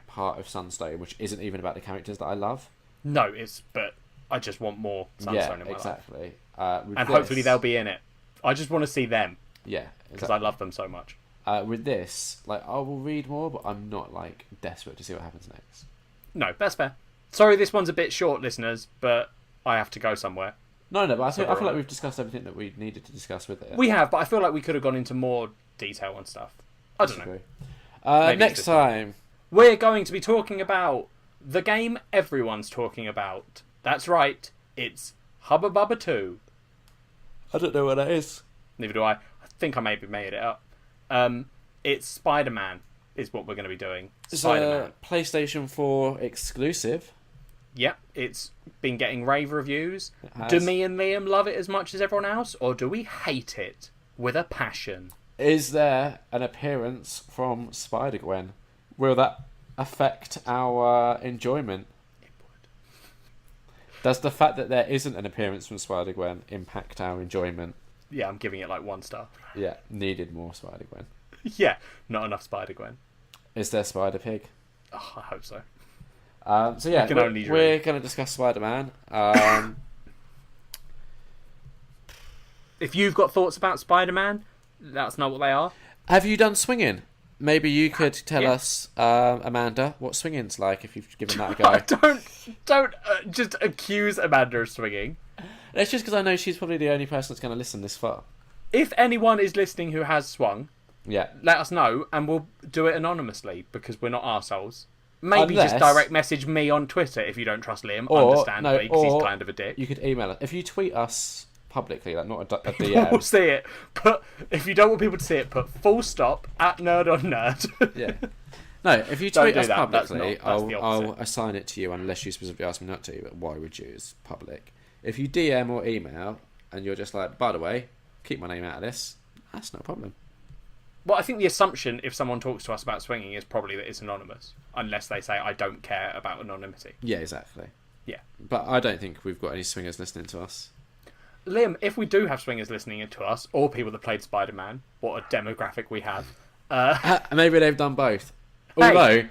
part of Sunstone, which isn't even about the characters that I love. No, but I just want more Sunstone in my life. Exactly. Hopefully they'll be in it. I just want to see them. Yeah, because I love them so much. With this, I will read more, but I'm not desperate to see what happens next. No, that's fair. Sorry, this one's a bit short, listeners, but I have to go somewhere. No, but I feel like we've discussed everything that we needed to discuss with it. We have, but I feel like we could have gone into more detail on stuff. I don't know. Next time, we're going to be talking about the game everyone's talking about. That's right, it's Hubba Bubba 2. I don't know what that is. Neither do I. I think I maybe made it up. It's Spider-Man is what we're going to be doing. Spider-Man. It's a PlayStation 4 exclusive. Yep, it's been getting rave reviews. Do me and Liam love it as much as everyone else, or do we hate it with a passion? Is there an appearance from Spider-Gwen? Will that affect our enjoyment? It would. Does the fact that there isn't an appearance from Spider-Gwen impact our enjoyment? Yeah, I'm giving it 1 star. Yeah, needed more Spider-Gwen. Yeah, not enough Spider-Gwen. Is there Spider-Pig? Oh, I hope so. So yeah, we're going to discuss Spider-Man. If you've got thoughts about Spider-Man, that's not what they are. Have you done swinging? Maybe you could tell us, Amanda, what swinging's like if you've given that a go. Don't just accuse Amanda of swinging. It's just because I know she's probably the only person that's going to listen this far. If anyone is listening who has swung, let us know and we'll do it anonymously because we're not arseholes. Maybe just direct message me on Twitter if you don't trust Liam, understandably, because he's kind of a dick. You could email us. If you tweet us publicly, not a DM. We'll see it. If you don't want people to see it, put full stop at Nerd on Nerd. Yeah. No, if you tweet us publicly, I'll assign it to you unless you specifically ask me not to. But why would you? It's public. If you DM or email and you're just like, by the way, keep my name out of this, that's not a problem. Well, I think the assumption, if someone talks to us about swinging, is probably that it's anonymous. Unless they say, I don't care about anonymity. Yeah, exactly. Yeah. But I don't think we've got any swingers listening to us. Liam, if we do have swingers listening to us, or people that played Spider-Man, what a demographic we have. Maybe they've done both. Although,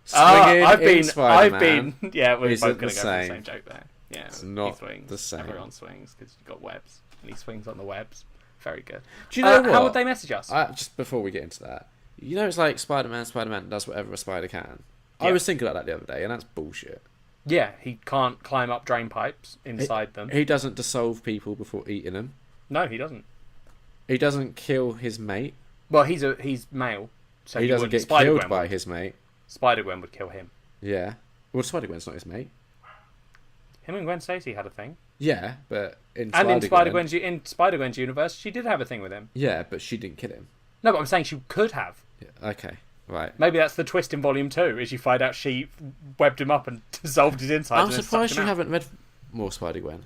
swinging in Spider-Man yeah, we're both going to go for the same same joke there. Yeah, it's not swings, the same. Everyone swings, because you've got webs, and he swings on the webs. Very good. Do you know what? How would they message us? Just before we get into that, it's like Spider-Man does whatever a spider can. Yeah. I was thinking about that the other day, and that's bullshit. Yeah, he can't climb up drain pipes inside them. He doesn't dissolve people before eating them. No, he doesn't. He doesn't kill his mate. Well, he's male, so he doesn't get killed by his mate. Spider-Gwen would kill him. Yeah. Well, Spider-Gwen's not his mate. Him and Gwen Stacy had a thing. Yeah, but in Spider-Gwen's universe, she did have a thing with him. Yeah, but she didn't kill him. No, but I'm saying she could have. Yeah, okay, right. Maybe that's the twist in Volume 2, is you find out she webbed him up and dissolved his insides. I'm surprised you haven't read more Spider-Gwen.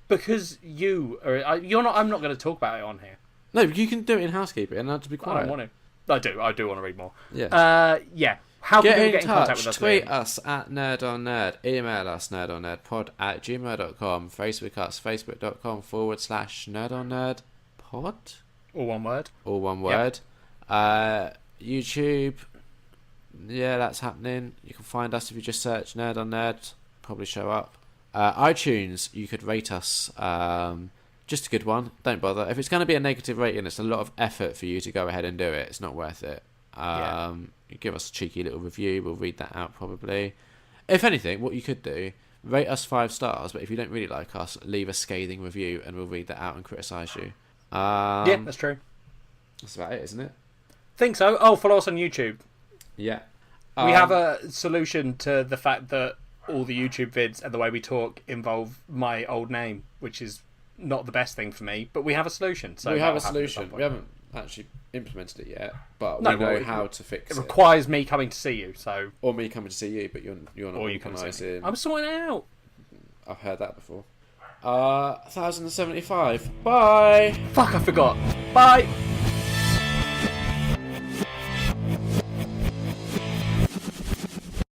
Because you're not. I'm not going to talk about it on here. No, you can do it in housekeeping, and I'll just be quiet. I don't want to. I do want to read more. Yeah. Yeah. How can people get in contact with us? Tweet us at nerdonnerd. Email us nerdonnerdpod@gmail.com. Facebook us facebook.com/nerdonnerdpod. All one word. All one word. Yep. YouTube. Yeah, that's happening. You can find us if you just search Nerd on Nerd. Probably show up. iTunes, you could rate us. Just a good one. Don't bother. If it's going to be a negative rating, it's a lot of effort for you to go ahead and do it. It's not worth it. You give us a cheeky little review. We'll read that out probably. If anything, what you could do, rate us 5 stars, but if you don't really like us, leave a scathing review and we'll read that out and criticise you. Yeah, that's true. That's about it, isn't it? Think so. Oh, follow us on YouTube. Yeah. We have a solution to the fact that all the YouTube vids and the way we talk involve my old name, which is not the best thing for me, but we have a solution. So we have a solution. We haven't actually implemented it yet, but we know how to fix it. It requires me coming to see you, or me coming to see you, but you're not organising. I'm sorting it out. I've heard that before. 1075. Bye. Fuck, I forgot. Bye.